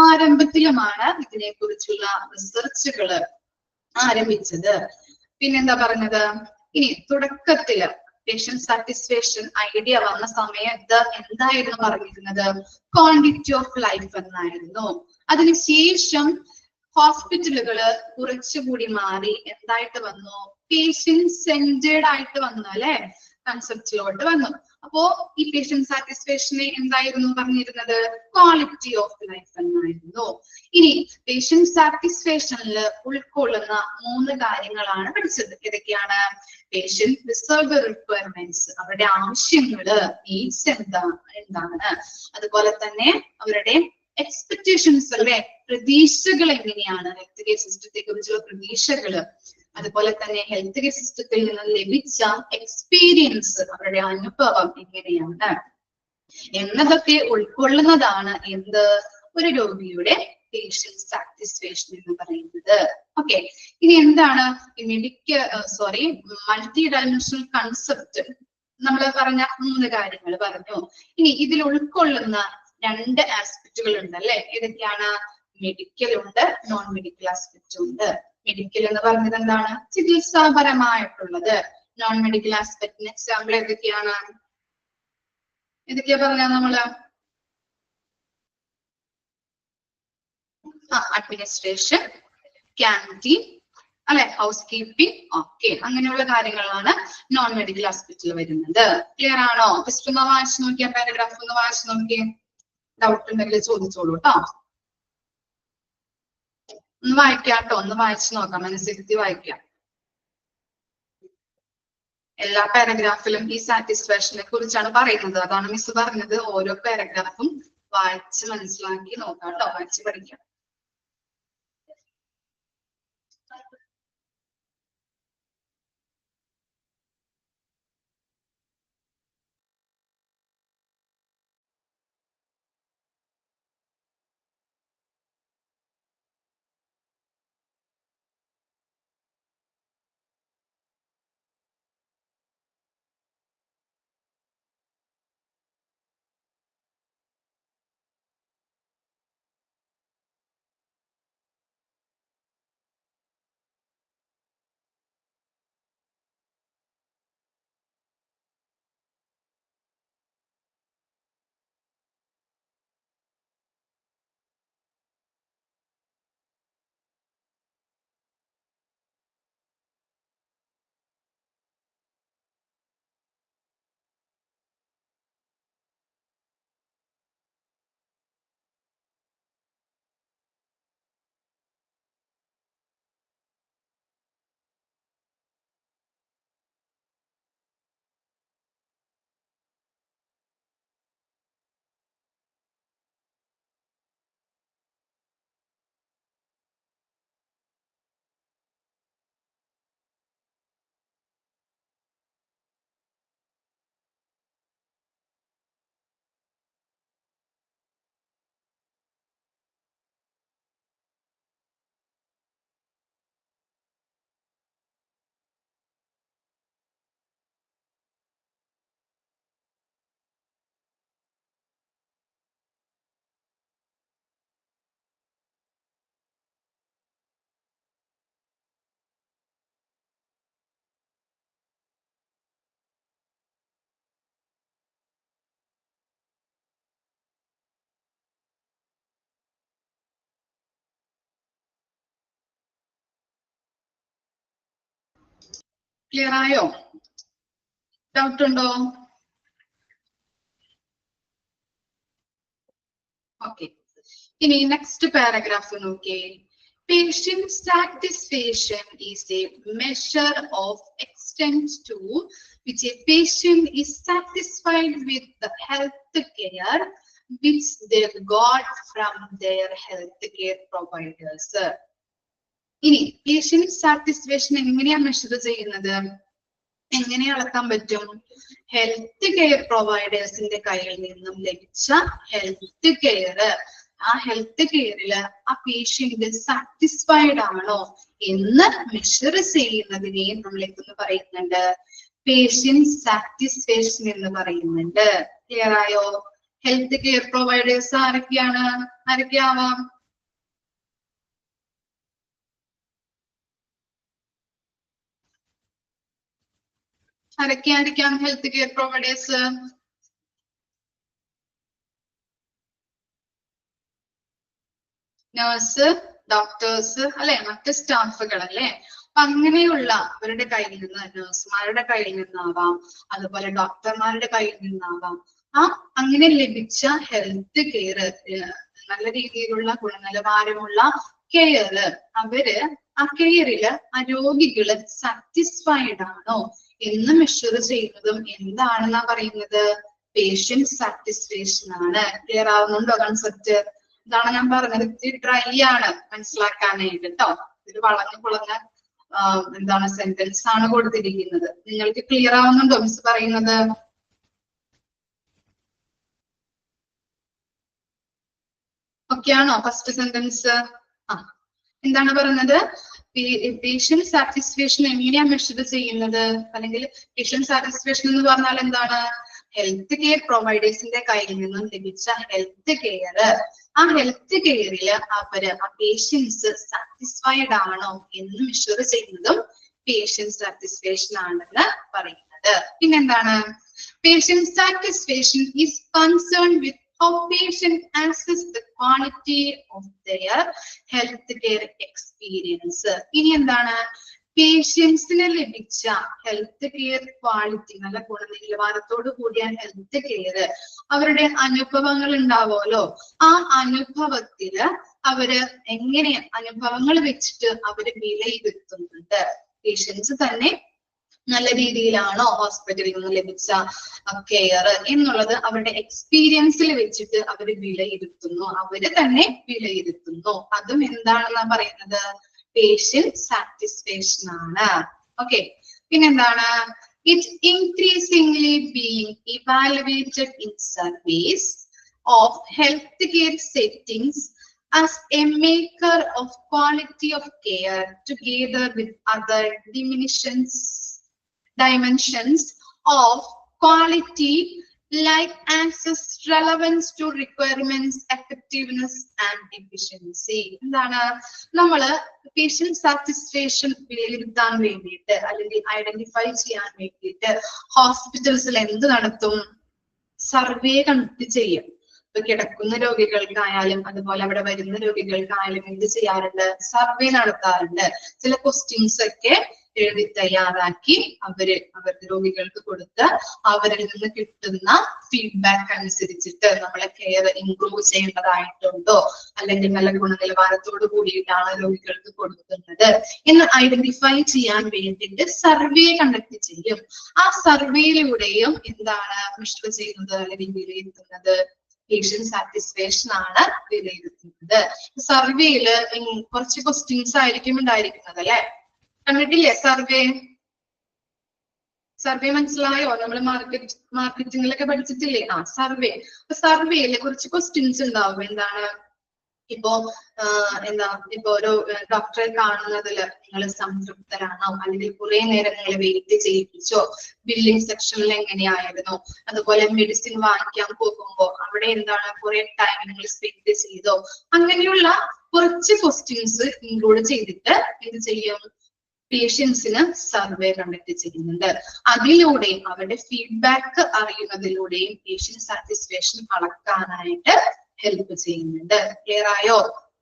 Speaker 1: ആരംഭത്തിലുമാണ് ഇതിനെ കുറിച്ചുള്ള റിസർച്ചുകള് ആരംഭിച്ചത്. പിന്നെന്താ പറഞ്ഞത്? ഇനി തുടക്കത്തില് പേഷ്യന്റ് സാറ്റിസ്ഫാക്ഷൻ ഐഡിയ വന്ന സമയത്ത് എന്തായിരുന്നു പറഞ്ഞിരുന്നത്? ക്വാണ്ടിറ്റി ഓഫ് ലൈഫ് എന്നായിരുന്നു. അതിനുശേഷം ഹോസ്പിറ്റലുകള് കുറച്ചുകൂടി മാറി എന്തായിട്ട് വന്നു? പേഷ്യന്റ് സെന്റേർഡ് ആയിട്ട് വന്നു അല്ലെ? കൺസെപ്റ്റിലോട്ട് വന്നു. അപ്പോ ഈ പേഷ്യന്റ് സാറ്റിസ്ഫാക്ഷനെ എന്തായിരുന്നു പറഞ്ഞിരുന്നത്? ക്വാളിറ്റി ഓഫ് ലൈഫ് എന്നായിരുന്നു. ഇനി പേഷ്യന്റ് സാറ്റിസ്ഫാക്ഷനിൽ ഉൾക്കൊള്ളുന്ന 3 കാര്യങ്ങളാണ് പഠിച്ചത്. ഏതൊക്കെയാണ്? പേഷ്യന്റ് റിസർവ് റിക്വയർമെന്റ്സ്, അവരുടെ ആവശ്യങ്ങള്, നീഡ്സ് എന്താണ്, അതുപോലെ തന്നെ അവരുടെ എക്സ്പെക്ടേഷൻസ് അല്ലെ? പ്രതീക്ഷകൾ എങ്ങനെയാണ്? ഹെൽത്ത് കെയർ സിസ്റ്റത്തെ കുറിച്ചുള്ള പ്രതീക്ഷകള്, അതുപോലെ തന്നെ ഹെൽത്ത് കെയർ സിസ്റ്റത്തിൽ നിന്ന് ലഭിച്ച എക്സ്പീരിയൻസ്, അവരുടെ അനുഭവം എങ്ങനെയാണ് എന്നതൊക്കെ ഉൾക്കൊള്ളുന്നതാണ് എന്ത്? ഒരു രോഗിയുടെ പേഷ്യന്റ് സാറ്റിസ്ഫാക്ഷൻ എന്ന് പറയുന്നത്. ഓക്കെ, ഇനി എന്താണ് മൾട്ടി ഡയമെൻഷണൽ കൺസെപ്റ്റ്? നമ്മൾ പറഞ്ഞ 3 കാര്യങ്ങൾ പറഞ്ഞു. ഇനി ഇതിൽ ഉൾക്കൊള്ളുന്ന 2 ആസ്പെക്റ്റുകൾ ഉണ്ട് അല്ലെ? ഏതൊക്കെയാണ്? മെഡിക്കൽ ഉണ്ട്, നോൺ മെഡിക്കൽ ആസ്പെക്റ്റ് ഉണ്ട്. മെഡിക്കൽ എന്ന് പറഞ്ഞത് എന്താണ്? ചികിത്സാപരമായിട്ടുള്ളത്. നോൺ മെഡിക്കൽ ആസ്പെക്റ്റിന് എക്സാമ്പിൾ ഏതൊക്കെയാണ്? പറഞ്ഞ നമ്മള്? അഡ്മിനിസ്ട്രേഷൻ, ക്യാൻറ്റീൻ അല്ലെ? House keeping, okay. അങ്ങനെയുള്ള കാര്യങ്ങളാണ് നോൺ മെഡിക്കൽ ആസ്പെക്റ്റിൽ വരുന്നത്. ക്ലിയർ ആണോ? ജസ്റ്റ് ഒന്ന് വായിച്ചു നോക്കിയാൽ പാരഗ്രാഫ് ഒന്ന് വായിച്ചു നോക്കിയേ. ഡൗട്ട് ഉണ്ടെങ്കിൽ ചോദിച്ചോളൂ കേട്ടോ. ഒന്ന് വായിക്കാട്ടോ, ഒന്ന് വായിച്ചു നോക്കാം, മനസ്സിരുത്തി വായിക്കാം. എല്ലാ പാരഗ്രാഫിലും ഈ സാറ്റിസ്ഫാക്ഷനെ കുറിച്ചാണ് പറയുന്നത്. അതാണ് മിസ് പറഞ്ഞത്. ഓരോ പാരഗ്രാഫും വായിച്ച് മനസ്സിലാക്കി നോക്കാട്ടോ, വായിച്ച് പഠിക്കാം. ക്ലിയർ ആയോ? ഡൗട്ട് ഉണ്ടോ? ഓക്കെ, ഇനി നെക്സ്റ്റ് പാരഗ്രാഫ് നോക്കിയേ. Patient satisfaction is a measure of extent to which a patient is satisfied with the health care which they got from their health care providers. ഇനി പേഷ്യന്റ് സാറ്റിസ്ഫാക്ഷൻ എങ്ങനെയാ measure ചെയ്യുന്നത്, എങ്ങനെ അളക്കാൻ പറ്റും? Health care പ്രൊവൈഡേഴ്സിന്റെ കയ്യിൽ നിന്നും ലഭിച്ച ഹെൽത്ത് കെയർ, ആ ഹെൽത്ത് കെയറിൽ ആ പേഷ്യന്റ് സാറ്റിസ്ഫൈഡ് ആണോ എന്ന് മെഷർ ചെയ്യുന്നതിനെ നമ്മൾ എന്തെന്ന് പറയുന്നുണ്ട്? പേഷ്യന്റ് സാറ്റിസ്ഫാക്ഷൻ എന്ന് പറയുന്നുണ്ട്. ക്ലിയർ ആയോ? ഹെൽത്ത് കെയർ പ്രൊവൈഡേഴ്സ് ആരൊക്കെയാണ്? ആരൊക്കെയാവാം? ആരൊക്കെയായിരിക്കാം health care providers? Nurse, doctors അല്ലെ, മറ്റ് സ്റ്റാഫുകൾ അല്ലെ. അപ്പൊ അങ്ങനെയുള്ള അവരുടെ കയ്യിൽ നിന്ന്, നഴ്സുമാരുടെ കയ്യിൽ നിന്നാവാം, അതുപോലെ ഡോക്ടർമാരുടെ കയ്യിൽ നിന്നാവാം, ആ അങ്ങനെ ലഭിച്ച ഹെൽത്ത് കെയർ, നല്ല രീതിയിലുള്ള ഗുണനിലവാരമുള്ള കെയർ, അവര് ആ കെയറില് ആ രോഗികള് സാറ്റിസ്ഫൈഡ് ആണോ എന്ന് മെഷർ ചെയ്യുന്നതും എന്താണെന്നാ പറയുന്നത്? പേഷ്യന്റ് സാറ്റിസ്ഫാക്ഷൻ ആണ്. ക്ലിയർ ആവുന്നുണ്ടോ കൺസെപ്റ്റ്? ഇതാണ് ഞാൻ പറഞ്ഞത്. ഇത്തിരി ഡ്രൈ ആണ് മനസ്സിലാക്കാനായിട്ട് കേട്ടോ. ഇത് വളഞ്ഞു കുളഞ്ഞ എന്താണ് സെന്റൻസ് ആണ് കൊടുത്തിരിക്കുന്നത്. നിങ്ങൾക്ക് ക്ലിയർ ആവുന്നുണ്ടോ മിസ് പറയുന്നത്? ഓക്കെ ആണോ ഫസ്റ്റ് സെന്റൻസ്? എന്താണ് പറയുന്നത്? പേഷ്യന്റ് സാറ്റിസ്ഫാക്ഷൻ എങ്ങനെയാ മെഷർ ചെയ്യുന്നത്? അല്ലെങ്കിൽ പേഷ്യന്റ് സാറ്റിസ്ഫാക്ഷൻ എന്ന് പറഞ്ഞാൽ എന്താണ്? ഹെൽത്ത് കെയർ പ്രൊവൈഡേഴ്സിന്റെ കയ്യിൽ നിന്നും ലഭിച്ച ഹെൽത്ത് കെയർ, ആ ഹെൽത്ത് കെയറില് അവര് ആ പേഷ്യൻസ് സാറ്റിസ്ഫൈഡ് ആണോ എന്ന് മെഷർ ചെയ്യുന്നതും പേഷ്യന്റ് സാറ്റിസ്ഫാക്ഷൻ ആണെന്ന് പറയുന്നത്. പിന്നെന്താണ്? Patient satisfaction is concern with how patient assess the quality of their health care experience. ഇനി എന്താണ്? പേഷ്യൻസിന് ലഭിച്ച ഹെൽത്ത് കെയർ ക്വാളിറ്റി, നല്ല ഗുണനിലവാരത്തോട് കൂടിയ ഹെൽത്ത് കെയർ, അവരുടെ അനുഭവങ്ങൾ ഉണ്ടാവുമല്ലോ, ആ അനുഭവത്തില് അവര് എങ്ങനെ അനുഭവങ്ങൾ വെച്ചിട്ട് അവര് വിലയിരുത്തുന്നുണ്ട്. പേഷ്യൻസ് തന്നെ നല്ല രീതിയിലാണോ ഹോസ്പിറ്റലിൽ നിന്ന് ലഭിച്ച കെയർ എന്നുള്ളത് അവരുടെ എക്സ്പീരിയൻസിൽ വെച്ചിട്ട് അവര് വിലയിരുത്തുന്നു, അവര് തന്നെ വിലയിരുത്തുന്നു. അതും എന്താണെന്നാ പറയുന്നത്? പേഷ്യന്റ് സാറ്റിസ്ഫാക്ഷൻ ആണ്. ഓക്കെ, പിന്നെന്താണ്? It increasingly being evaluated in service of healthcare settings as a maker of quality of care together with other dimensions of quality like access, relevance to requirements, effectiveness and efficiency. എന്താണ് നമ്മള് patient satisfaction വിലയിരുത്താൻ വേണ്ടിയിട്ട് അല്ലെങ്കിൽ identify ചെയ്യാൻ വേണ്ടിയിട്ട് ഹോസ്പിറ്റൽസിൽ എന്ത് നടത്തും? Survey conduct ചെയ്യും. ഇപ്പൊ കിടക്കുന്ന രോഗികൾക്കായാലും അതുപോലെ അവിടെ വരുന്ന രോഗികൾക്കായാലും എന്ത് ചെയ്യാറുണ്ട്? സർവേ നടത്താറുണ്ട്. ചില ക്വസ്റ്റ്യൻസ് ഒക്കെ എഴുതി തയ്യാറാക്കി അവരുടെ രോഗികൾക്ക് കൊടുത്ത് അവരിൽ നിന്ന് കിട്ടുന്ന ഫീഡ്ബാക്ക് അനുസരിച്ചിട്ട് നമ്മളെ കെയർ ഇംപ്രൂവ് ചെയ്യേണ്ടതായിട്ടുണ്ടോ, അല്ലെങ്കിൽ നല്ല ഗുണനിലവാരത്തോട് കൂടിയിട്ടാണ് രോഗികൾക്ക് കൊടുക്കുന്നത് എന്ന് ഐഡന്റിഫൈ ചെയ്യാൻ വേണ്ടിയിട്ട് സർവേ കണ്ടക്ട് ചെയ്യും. ആ സർവേയിലൂടെയും എന്താണ് മെഷർ ചെയ്യുന്നത് അല്ലെങ്കിൽ വിലയിരുത്തുന്നത്? പേഷ്യന്റ് സാറ്റിസ്ഫാക്ഷൻ ആണ് വിലയിരുത്തുന്നത്. സർവേയില് കുറച്ച് ക്വസ്റ്റ്യൻസ് ആയിരിക്കും ഉണ്ടായിരിക്കുന്നത് അല്ലെ? കണ്ടിട്ടില്ലേ സർവേ? സർവേ മനസ്സിലായോ? നമ്മൾ മാർക്കറ്റിംഗിലൊക്കെ പഠിച്ചിട്ടില്ലേ? സർവേ. സർവേയില് കുറച്ച് ക്വസ്റ്റ്യൻസ് ഉണ്ടാവും. എന്താണ്? ഇപ്പോ ഒരു ഡോക്ടറെ കാണുന്നതില് നിങ്ങൾ സംതൃപ്തരാണോ, അല്ലെങ്കിൽ കുറെ നേരം നിങ്ങൾ വെയിറ്റ് ചെയ്യിപ്പിച്ചോ, ബില്ലിംഗ് സെക്ഷനിൽ എങ്ങനെയായിരുന്നു, അതുപോലെ മെഡിസിൻ വാങ്ങിക്കാൻ പോകുമ്പോ അവിടെ എന്താണ് കുറെ ടൈം നിങ്ങൾ സ്പെൻഡ് ചെയ്തോ, അങ്ങനെയുള്ള കുറച്ച് ക്വസ്റ്റ്യൻസ് ഇൻക്ലൂഡ് ചെയ്തിട്ട് എന്ത് ചെയ്യും? പേഷ്യൻസിന് സർവേ കണ്ടക്ട് ചെയ്യുന്നുണ്ട്. അതിലൂടെയും അവരുടെ ഫീഡ്ബാക്ക് അറിയുന്നതിലൂടെയും പേഷ്യന്റ് സാറ്റിസ്ഫാക്ഷൻ അളക്കാനായിട്ട് ഹെൽപ്പ് ചെയ്യുന്നുണ്ട്. ക്ലിയർ ആയോ?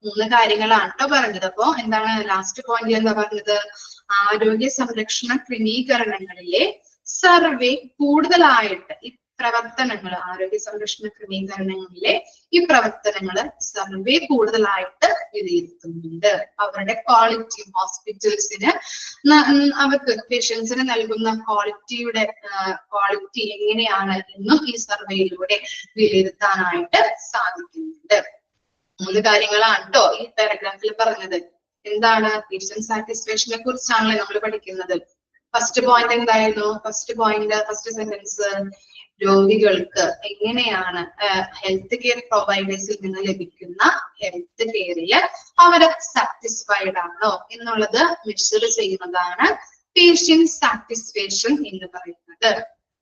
Speaker 1: 3 കാര്യങ്ങളാണ് കേട്ടോ പറഞ്ഞത്. അപ്പൊ എന്താണ് ലാസ്റ്റ് പോയിന്റ് എന്താ പറഞ്ഞത്? ആരോഗ്യ സംരക്ഷണ ക്രമീകരണങ്ങളിലെ സർവേ കൂടുതലായിട്ട് ഈ പ്രവർത്തനങ്ങൾ, ആരോഗ്യ സംരക്ഷണ ക്രമീകരണങ്ങളിലെ ഈ പ്രവർത്തനങ്ങള് സർവേ കൂടുതലായിട്ട് വിലയിരുത്തുന്നുണ്ട്. അവരുടെ ക്വാളിറ്റി, ഹോസ്പിറ്റൽസിന് അവർക്ക് പേഷ്യൻസിന് നൽകുന്ന ക്വാളിറ്റി എങ്ങനെയാണ് എന്നും ഈ സർവേയിലൂടെ വിലയിരുത്താനായിട്ട് സാധിക്കുന്നുണ്ട്. 3 കാര്യങ്ങളാണ് കേട്ടോ ഈ പാരഗ്രാഫിൽ പറഞ്ഞത്. എന്താണ്? പേഷ്യന്റ് സാറ്റിസ്ഫാക്ഷനെ കുറിച്ചാണല്ലോ നമ്മൾ പഠിക്കുന്നത്. ഫസ്റ്റ് പോയിന്റ് എന്തായിരുന്നു? ഫസ്റ്റ് സെന്റൻസ് രോഗികൾക്ക് എങ്ങനെയാണ് ഹെൽത്ത് കെയർ പ്രൊവൈഡേഴ്സിൽ നിന്ന് ലഭിക്കുന്ന ഹെൽത്ത് കെയറിൽ അവര് സാറ്റിസ്ഫൈഡ് ആണോ എന്നുള്ളത് മെഷർ ചെയ്യുന്നതാണ് പേഷ്യന്റ് സാറ്റിസ്ഫാക്ഷൻ എന്ന് പറയുന്നത്.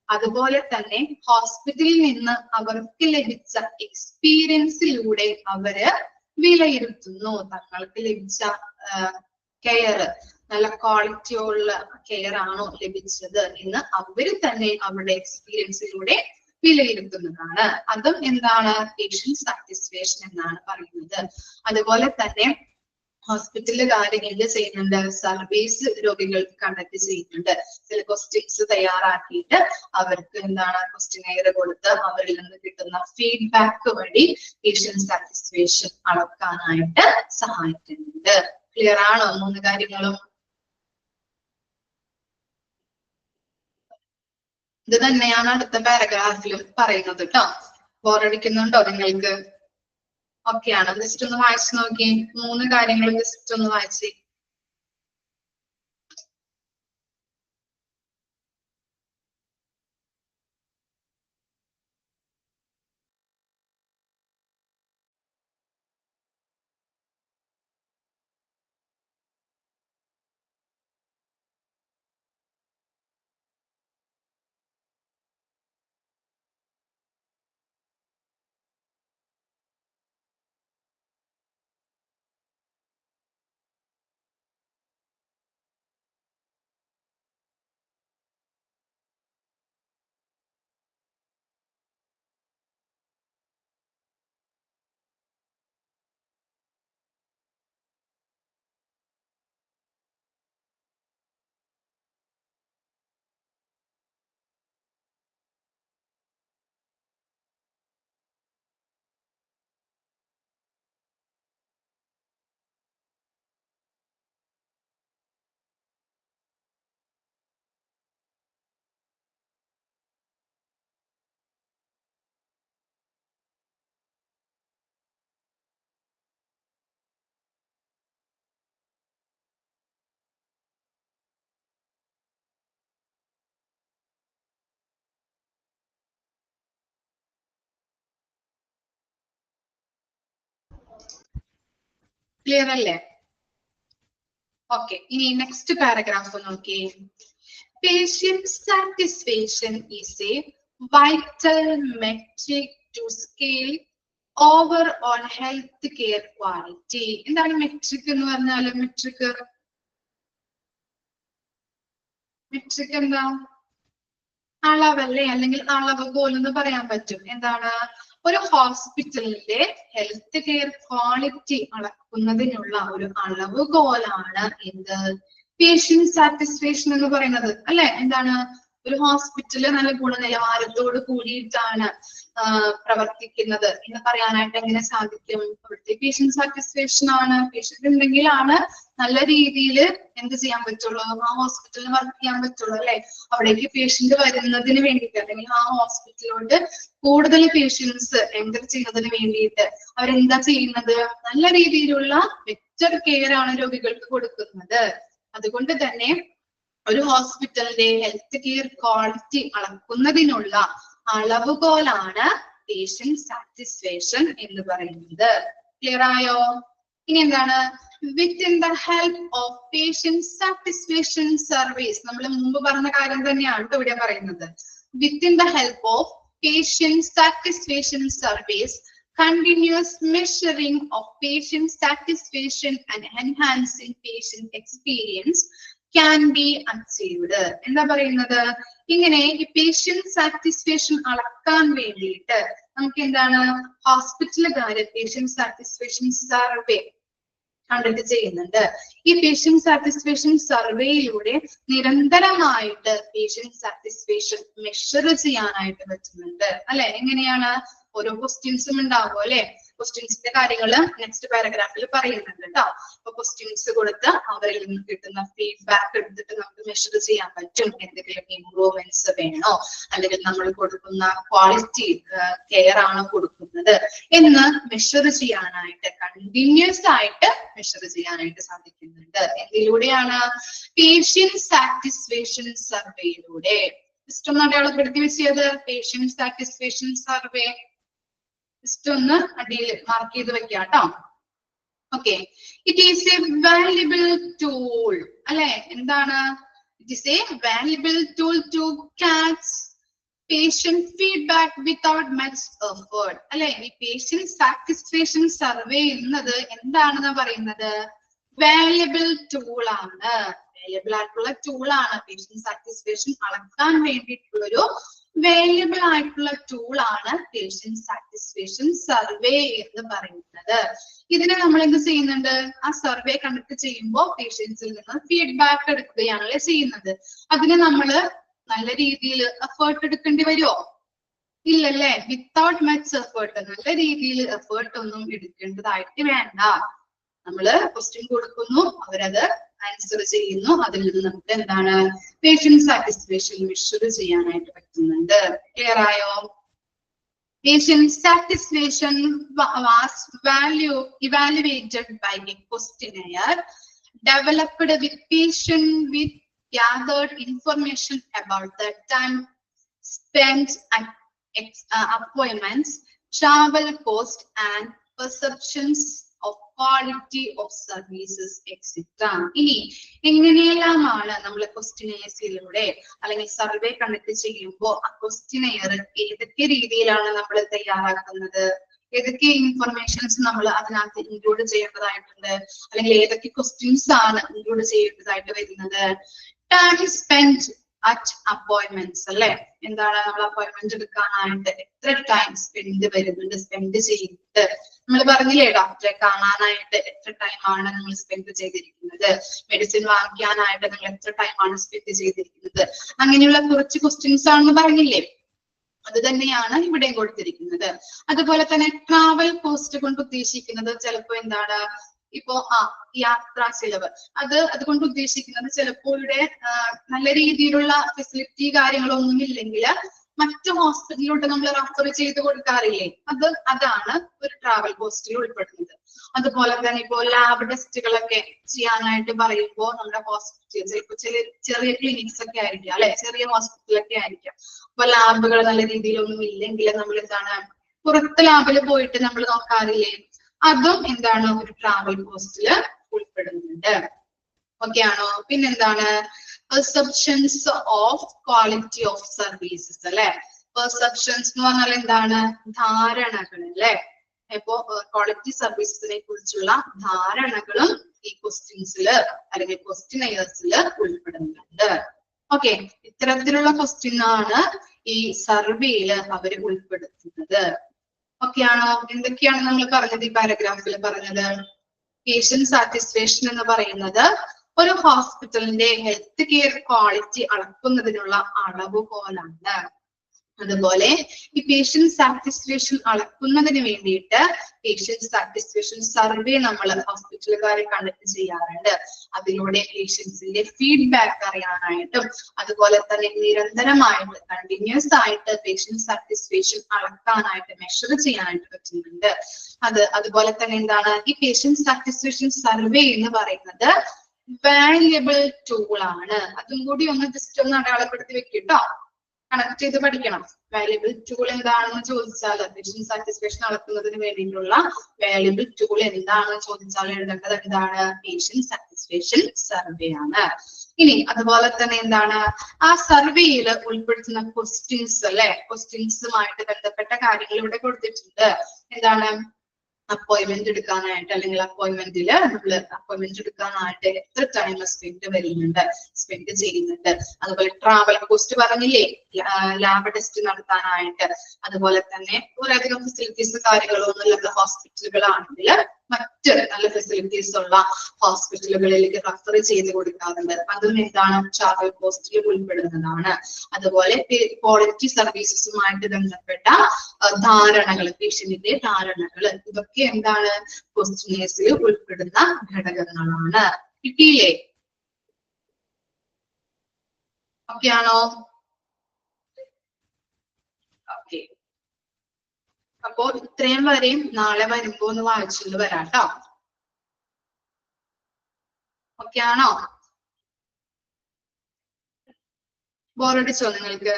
Speaker 1: അതുപോലെ തന്നെ ഹോസ്പിറ്റലിൽ നിന്ന് അവർക്ക് ലഭിച്ച എക്സ്പീരിയൻസിലൂടെ അവര് വിലയിരുത്തുന്നു തങ്ങൾക്ക് ലഭിച്ച കെയർ നല്ല ക്വാളിറ്റി ഉള്ള കെയർ ആണോ ലഭിച്ചത് എന്ന് അവര് തന്നെ അവരുടെ എക്സ്പീരിയൻസിലൂടെ വിലയിരുത്തുന്നതാണ്. അതും എന്താണ്? പേഷ്യന്റ് സാറ്റിസ്ഫാക്ഷൻ എന്നാണ് പറയുന്നത്. അതുപോലെ തന്നെ ഹോസ്പിറ്റലുകാര് എന്ത് ചെയ്യുന്നുണ്ട്? സർവീസ് രോഗികൾക്ക് കണ്ടക്ട് ചെയ്യുന്നുണ്ട്. ചില ക്വസ്റ്റ്യൻസ് തയ്യാറാക്കിയിട്ട് അവർക്ക് എന്താണ് ക്വസ്റ്റ്യനെയർ കൊടുത്ത് അവരിൽ നിന്ന് കിട്ടുന്ന ഫീഡ്ബാക്ക് വഴി പേഷ്യന്റ് സാറ്റിസ്ഫാക്ഷൻ അളക്കാനായിട്ട് സഹായിക്കുന്നുണ്ട്. ക്ലിയർ ആണോ 3 കാര്യങ്ങളും? ഇത് തന്നെയാണ് അടുത്ത പാരഗ്രാഫിലും പറയുന്നത് കേട്ടോ. ബോറടിക്കുന്നുണ്ടോ നിങ്ങൾക്ക്? ഓക്കെയാണ്. ജസ്റ്റ് ഒന്ന് വായിച്ചു നോക്കി. 3 കാര്യങ്ങൾ ജസ്റ്റ് ഒന്ന് വായിച്ചേ. ക്ലിയർ അല്ലേ? ഓക്കെ, ഇനി നെക്സ്റ്റ് പാരഗ്രാഫ് നോക്കി. Patient satisfaction is a vital metric to scale overall health care quality. എന്താണ് മെട്രിക് എന്ന് പറഞ്ഞാല്? മെട്രിക് എന്താ? അളവല്ലേ, അല്ലെങ്കിൽ അളവുകോൽ എന്ന് പറയാൻ പറ്റും. എന്താണ്? ഒരു ഹോസ്പിറ്റലിന്റെ ഹെൽത്ത് കെയർ ക്വാളിറ്റി അളക്കുന്നതിനുള്ള ഒരു അളവുകോലാണ് എന്ത്? പേഷ്യന്റ് സാറ്റിസ്ഫാക്ഷൻ എന്ന് പറയുന്നത് അല്ലെ? എന്താണ്? ഒരു ഹോസ്പിറ്റല് നല്ല ഗുണനിലവാരത്തോട് കൂടിയിട്ടാണ് പ്രവർത്തിക്കുന്നത് എന്ന് പറയാനായിട്ട് എങ്ങനെ സാധിക്കും? അവിടുത്തെ പേഷ്യന്റ് സാറ്റിസ്ഫാക്ഷൻ ആണ്. പേഷ്യന്റ് ഉണ്ടെങ്കിലാണ് നല്ല രീതിയിൽ എന്ത് ചെയ്യാൻ പറ്റുള്ളൂ? ആ ഹോസ്പിറ്റലിൽ വർക്ക് ചെയ്യാൻ പറ്റുള്ളൂ അല്ലെ? അവിടേക്ക് പേഷ്യന്റ് വരുന്നതിന് വേണ്ടിയിട്ട്, അല്ലെങ്കിൽ ആ ഹോസ്പിറ്റലിലോട്ട് കൂടുതൽ പേഷ്യൻസ് എൻ്റർ ചെയ്യുന്നതിന് വേണ്ടിയിട്ട് അവരെന്താ ചെയ്യുന്നത്? നല്ല രീതിയിലുള്ള ബെറ്റർ കെയർ ആണ് രോഗികൾക്ക് കൊടുക്കുന്നത്. അതുകൊണ്ട് തന്നെ ഒരു ഹോസ്പിറ്റലിന്റെ ഹെൽത്ത് കെയർ ക്വാളിറ്റി അളക്കുന്നതിനുള്ള അളവുകോലാണ് പേഷ്യന്റ് സാറ്റിസ്ഫാക്ഷൻ എന്ന് പറയുന്നത്. ക്ലിയർ ആയോ? ഇനി എന്താണ്? Within the help of patient satisfaction service. നമ്മൾ മുമ്പ് പറഞ്ഞ കാര്യം തന്നെയാണ് ഇവിടെ പറയുന്നത്. Within the help of patient satisfaction service, continuous measuring of patient satisfaction and enhancing patient experience can be achieved. എന്താ പറയുന്നത്? ഇങ്ങനെ ഈ പേഷ്യന്റ് സാറ്റിസ്ഫാക്ഷൻ അളക്കാൻ വേണ്ടിയിട്ട് നമുക്ക് എന്താണ്? ഹോസ്പിറ്റലുകാര് പേഷ്യന്റ് സാറ്റിസ്ഫാക്ഷൻ സർവേ കണ്ടക്ട് ചെയ്യുന്നുണ്ട്. ഈ പേഷ്യന്റ് സാറ്റിസ്ഫാക്ഷൻ സർവേയിലൂടെ നിരന്തരമായിട്ട് പേഷ്യന്റ് സാറ്റിസ്ഫാക്ഷൻ മെഷർ ചെയ്യാനായിട്ട് പറ്റുന്നുണ്ട് അല്ലെ? എങ്ങനെയാണ്? ഓരോ ക്വസ്റ്റ്യൻസും ഉണ്ടാവും അല്ലെ? ക്വസ്റ്റ്യൻസിന്റെ കാര്യങ്ങൾ നെക്സ്റ്റ് പാരഗ്രാഫിൽ പറയുന്നുണ്ട് കേട്ടോ. അപ്പൊ ക്വസ്റ്റ്യൻസ് കൊടുത്ത് അവരിൽ നിന്ന് കിട്ടുന്ന ഫീഡ്ബാക്ക് എടുത്തിട്ട് നമുക്ക് മെഷർ ചെയ്യാൻ പറ്റും. എന്തെങ്കിലും ഇംപ്രൂവ്മെന്റ്സ് വേണോ, അല്ലെങ്കിൽ നമ്മൾ കൊടുക്കുന്ന ക്വാളിറ്റി കെയർ ആണോ കൊടുക്കുന്നത് എന്ന് മെഷർ ചെയ്യാനായിട്ട്, കണ്ടിന്യൂസ് ആയിട്ട് മെഷർ ചെയ്യാനായിട്ട് സാധിക്കുന്നുണ്ട്. എന്തിലൂടെയാണ്? പേഷ്യന്റ് സാറ്റിസ്ഫാക്ഷൻ സർവേയിലൂടെ. ജസ്റ്റ് ഒന്ന് അടയാളപ്പെടുത്തി വെച്ചത് പേഷ്യന്റ് സാറ്റിസ്ഫാക്ഷൻ സർവേ. ജസ്റ്റ് ഒന്ന് അടിയിൽ മാർക്ക് ചെയ്ത് വെക്കാം കേട്ടോ. Okay, it is a valuable tool അല്ലെ? എന്താണ്? It is a valuable tool to catch patient feedback without much effort അല്ലെ? ഈ പേഷ്യന്റ് സാറ്റിസ്ഫാക്ഷൻ സർവേ എന്നത് എന്താണെന്ന് പറയുന്നത്? വാല്യുബിൾ ടൂൾ ആണ്. വാല്യുബിൾ ആയിട്ടുള്ള ടൂൾ ആണ്. പേഷ്യന്റ് സാറ്റിസ്ഫാക്ഷൻ അളക്കാൻ വേണ്ടിയിട്ടുള്ളൊരു വാല്യുബിൾ ആയിട്ടുള്ള ടൂൾ ആണ് പേഷ്യന്റ് സാറ്റിസ്ഫാക്ഷൻ സർവേ എന്ന് പറയുന്നത്. ഇതിനെ നമ്മൾ എന്ത് ചെയ്യുന്നുണ്ട്? ആ സർവേ കണ്ടക്ട് ചെയ്യുമ്പോൾ പേഷ്യൻസിൽ നിന്ന് ഫീഡ്ബാക്ക് എടുക്കുകയാണല്ലേ ചെയ്യുന്നത്. അതിന് നമ്മൾ നല്ല രീതിയിൽ എഫേർട്ട് എടുക്കേണ്ടി വരുമോ? ഇല്ലല്ലേ? വിത്തൗട്ട് മച്ച് എഫേർട്ട്, നല്ല രീതിയിൽ എഫേർട്ട് ഒന്നും എടുക്കേണ്ടതായിട്ട് വേണ്ട. നമ്മള് ക്വസ്റ്റ്യൻ കൊടുക്കുന്നു, അവരത് ആൻസർ ചെയ്യുന്നു, അതിൽ നിന്ന് നമുക്ക് എന്താണ്? പേഷ്യന്റ് സാറ്റിസ്ഫാക്ഷൻ മെഷർ ചെയ്യാനായിട്ട് പറ്റുന്നുണ്ട്. ക്ലിയർ ആയോ? Patient satisfaction was evaluated by a questionnaire developed with patient with gathered information about the time spent at appointments, travel cost and perceptions of quality of services etc. ഇനി എങ്ങനെയെല്ലാമാണ് നമ്മൾ ക്വസ്റ്റ്യനെയർസിലൂടെ അല്ലെങ്കിൽ survey conduct ചെയ്യുമ്പോൾ ആ questionnaire ഏതൊക്കെ രീതിയിലാണ് നമ്മൾ തയ്യാറാക്കുന്നത്, ഏതൊക്കെ ഇൻഫർമേഷൻസ് നമ്മൾ അതിനകത്ത് ഇൻക്ലൂഡ് ചെയ്യേണ്ടതായിട്ടുണ്ട്, അല്ലെങ്കിൽ ഏതൊക്കെ ക്വസ്റ്റ്യൻസ് ആണ് ഇൻക്ലൂഡ് ചെയ്യേണ്ടതായിട്ട് വരുന്നത്? ടൈം സ്പെൻഡ് അറ്റ് അപ്പോയിന്റ്മെന്റ്സ് അല്ലെ? എന്താണ്? നമ്മൾ അപ്പോയിന്റ്മെന്റ് എടുക്കാനായിട്ട് എത്ര ടൈം സ്പെൻഡ് ചെയ്തിട്ട് നമ്മൾ പറഞ്ഞില്ലേ, ഡോക്ടറെ കാണാനായിട്ട് എത്ര ടൈമാണ് നമ്മൾ സ്പെൻഡ് ചെയ്തിരിക്കുന്നത്, മെഡിസിൻ വാങ്ങിക്കാനായിട്ട് നമ്മൾ എത്ര ടൈമാണ് സ്പെൻഡ് ചെയ്തിരിക്കുന്നത്, അങ്ങനെയുള്ള കുറച്ച് ക്വസ്റ്റ്യൻസ് ആണെന്ന് പറഞ്ഞില്ലേ? അത് തന്നെയാണ് ഇവിടെയും കൊടുത്തിരിക്കുന്നത്. അതുപോലെ തന്നെ ട്രാവൽ കോസ്റ്റ് കൊണ്ട് ഉദ്ദേശിക്കുന്നത് ചിലപ്പോ എന്താണ്? ഇപ്പോ യാത്രാ ചെലവ്, അതുകൊണ്ട് ഉദ്ദേശിക്കുന്നത് ചിലപ്പോൾ ഇവിടെ നല്ല രീതിയിലുള്ള ഫെസിലിറ്റി കാര്യങ്ങളൊന്നും ഇല്ലെങ്കിൽ മറ്റു ഹോസ്പിറ്റലിലോട്ട് നമ്മൾ റെഫർ ചെയ്ത് കൊടുക്കാറില്ലേ, അതാണ് ഒരു ട്രാവൽ കോസ്റ്റിൽ ഉൾപ്പെടുന്നത്. അതുപോലെ തന്നെ ഇപ്പോ ലാബ് ടെസ്റ്റുകളൊക്കെ ചെയ്യാനായിട്ട് പറയുമ്പോൾ നമ്മുടെ ഹോസ്പിറ്റൽ ചിലപ്പോൾ ചെറിയ ക്ലിനിക്സ് ഒക്കെ ആയിരിക്കാം അല്ലെ, ചെറിയ ഹോസ്പിറ്റലൊക്കെ ആയിരിക്കാം. അപ്പൊ ലാബുകൾ നല്ല രീതിയിലൊന്നും ഇല്ലെങ്കിൽ നമ്മൾ എന്താണ്? പുറത്ത് ലാബിൽ പോയിട്ട് നമ്മൾ നോക്കാറില്ലേ? അതും എന്താണ് ഒരു ട്രാവൽ കോസ്റ്റില് ഉൾപ്പെടുന്നുണ്ട്. ഓക്കെ ആണോ? പിന്നെന്താണ് perceptions of quality of services അല്ലെ. പെർസെപ്ഷൻസ് എന്ന് പറഞ്ഞാൽ എന്താണ്? ധാരണകൾ അല്ലെ. ഇപ്പോ ക്വാളിറ്റി സർവീസസിനെ കുറിച്ചുള്ള ധാരണകളും ഈ ക്വസ്റ്റ്യൻസില് അല്ലെങ്കിൽ ക്വസ്റ്റ്യനേഴ്സില് ഉൾപ്പെടുന്നുണ്ട്. ഓക്കെ, ഇത്തരത്തിലുള്ള ക്വസ്റ്റ്യൻ ആണ് ഈ സർവേയില് അവര് ഉൾപ്പെടുത്തുന്നത്. ഓക്കെ ആണോ? എന്തൊക്കെയാണ് നമ്മൾ പറഞ്ഞത് ഈ പാരഗ്രാഫിൽ പറഞ്ഞത്? പേഷ്യന്റ് സാറ്റിസ്ഫാക്ഷൻ എന്ന് പറയുന്നത് ഒരു ഹോസ്പിറ്റലിന്റെ ഹെൽത്ത് കെയർ ക്വാളിറ്റി അളക്കുന്നതിനുള്ള അളവുകോലാണ്. അതുപോലെ ഈ പേഷ്യന്റ് സാറ്റിസ്ഫാക്ഷൻ അളക്കുന്നതിന് വേണ്ടിയിട്ട് പേഷ്യന്റ് സാറ്റിസ്ഫാക്ഷൻ സർവേ നമ്മൾ ഹോസ്പിറ്റലുകാരെ കണ്ടക്ട് ചെയ്യാറുണ്ട്. അതിലൂടെ പേഷ്യൻസിന്റെ ഫീഡ്ബാക്ക് അറിയാനായിട്ടും അതുപോലെ തന്നെ നിരന്തരമായിട്ട് കണ്ടിന്യൂസ് ആയിട്ട് പേഷ്യന്റ് സാറ്റിസ്ഫാക്ഷൻ അളക്കാനായിട്ട് മെഷർ ചെയ്യാനായിട്ട് പറ്റുന്നുണ്ട്. അതുപോലെ തന്നെ എന്താണ് ഈ പേഷ്യന്റ് സാറ്റിസ്ഫാക്ഷൻ സർവേ എന്ന് പറയുന്നത് വാല്യബിൾ ടൂൾ ആണ്. അതും കൂടി ഒന്ന് ജസ്റ്റ് ഒന്ന് അടയാളപ്പെടുത്തി വെക്കിട്ടോ, കണക്ട് ചെയ്ത് പഠിക്കണം. വാല്യബിൾ ടൂൾ എന്താണെന്ന് ചോദിച്ചാൽ പേഷ്യന്റ് സാറ്റിസ്ഫാക്ഷൻ അളക്കുന്നതിന് വേണ്ടിയിട്ടുള്ള വാല്യബിൾ ടൂൾ എന്താണെന്ന് ചോദിച്ചാൽ എഴുതേണ്ടത് എന്താണ്? പേഷ്യന്റ് സാറ്റിസ്ഫാക്ഷൻ സർവേ ആണ്. ഇനി അതുപോലെ തന്നെ എന്താണ് ആ സർവേയിൽ ഉൾപ്പെടുത്തുന്ന ക്വസ്റ്റ്യൻസ് അല്ലെ, ക്വസ്റ്റ്യൻസുമായിട്ട് ബന്ധപ്പെട്ട കാര്യങ്ങൾ ഇവിടെ കൊടുത്തിട്ടുണ്ട്. എന്താണ് അപ്പോയിന്റ്മെന്റ് എടുക്കാനായിട്ട് അല്ലെങ്കിൽ അപ്പോയിന്റ്മെന്റിൽ നമ്മൾ അപ്പോയിന്റ്മെന്റ് എടുക്കാനായിട്ട് എത്ര ടൈം സ്പെൻഡ് ചെയ്യുന്നുണ്ട്. അതുപോലെ ട്രാവൽ കോസ്റ്റ് പറഞ്ഞില്ലേ, ലാബ് ടെസ്റ്റ് നടത്താനായിട്ട്. അതുപോലെ തന്നെ ഒരധികം ഫെസിലിറ്റീസ് കാര്യങ്ങളൊന്നും ഇല്ലാത്ത ഹോസ്പിറ്റലുകളാണെങ്കിൽ മറ്റ് നല്ല ഫെസിലിറ്റീസ് ഉള്ള ഹോസ്പിറ്റലുകളിലേക്ക് റെഫർ ചെയ്ത് കൊടുക്കാറുണ്ട്. അതും എന്താണ് ട്രാവൽ കോസ്റ്റിൽ ഉൾപ്പെടുന്നതാണ്. അതുപോലെ ക്വാളിറ്റി സർവീസസുമായിട്ട് ബന്ധപ്പെട്ട ധാരണകൾ, പേഷ്യന്റിന്റെ ധാരണകൾ, ഇതൊക്കെ എന്താണ് ക്വസ്റ്റ്യനേഴ്സിൽ ഉൾപ്പെടുന്ന ഘടകങ്ങളാണ്. കിട്ടിയില്ലേ? ഓക്കെ ആണോ? ഓക്കെ, അപ്പോ ഇത്രയും വരെയും നാളെ വരുമ്പോ ഒന്ന് വായിച്ചുകൊണ്ട് വരാട്ടോ. ഓക്കെ ആണോ? ബോറടിച്ചോ നിങ്ങൾക്ക്?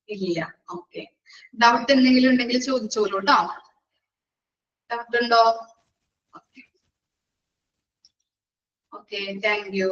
Speaker 1: ഇല്ല. ഓക്കെ, ഡൗട്ട് എന്തെങ്കിലും ഉണ്ടെങ്കിൽ ചോദിച്ചോളൂ കേട്ടോ. ഡൗട്ട് ഉണ്ടോ? Okay, thank you.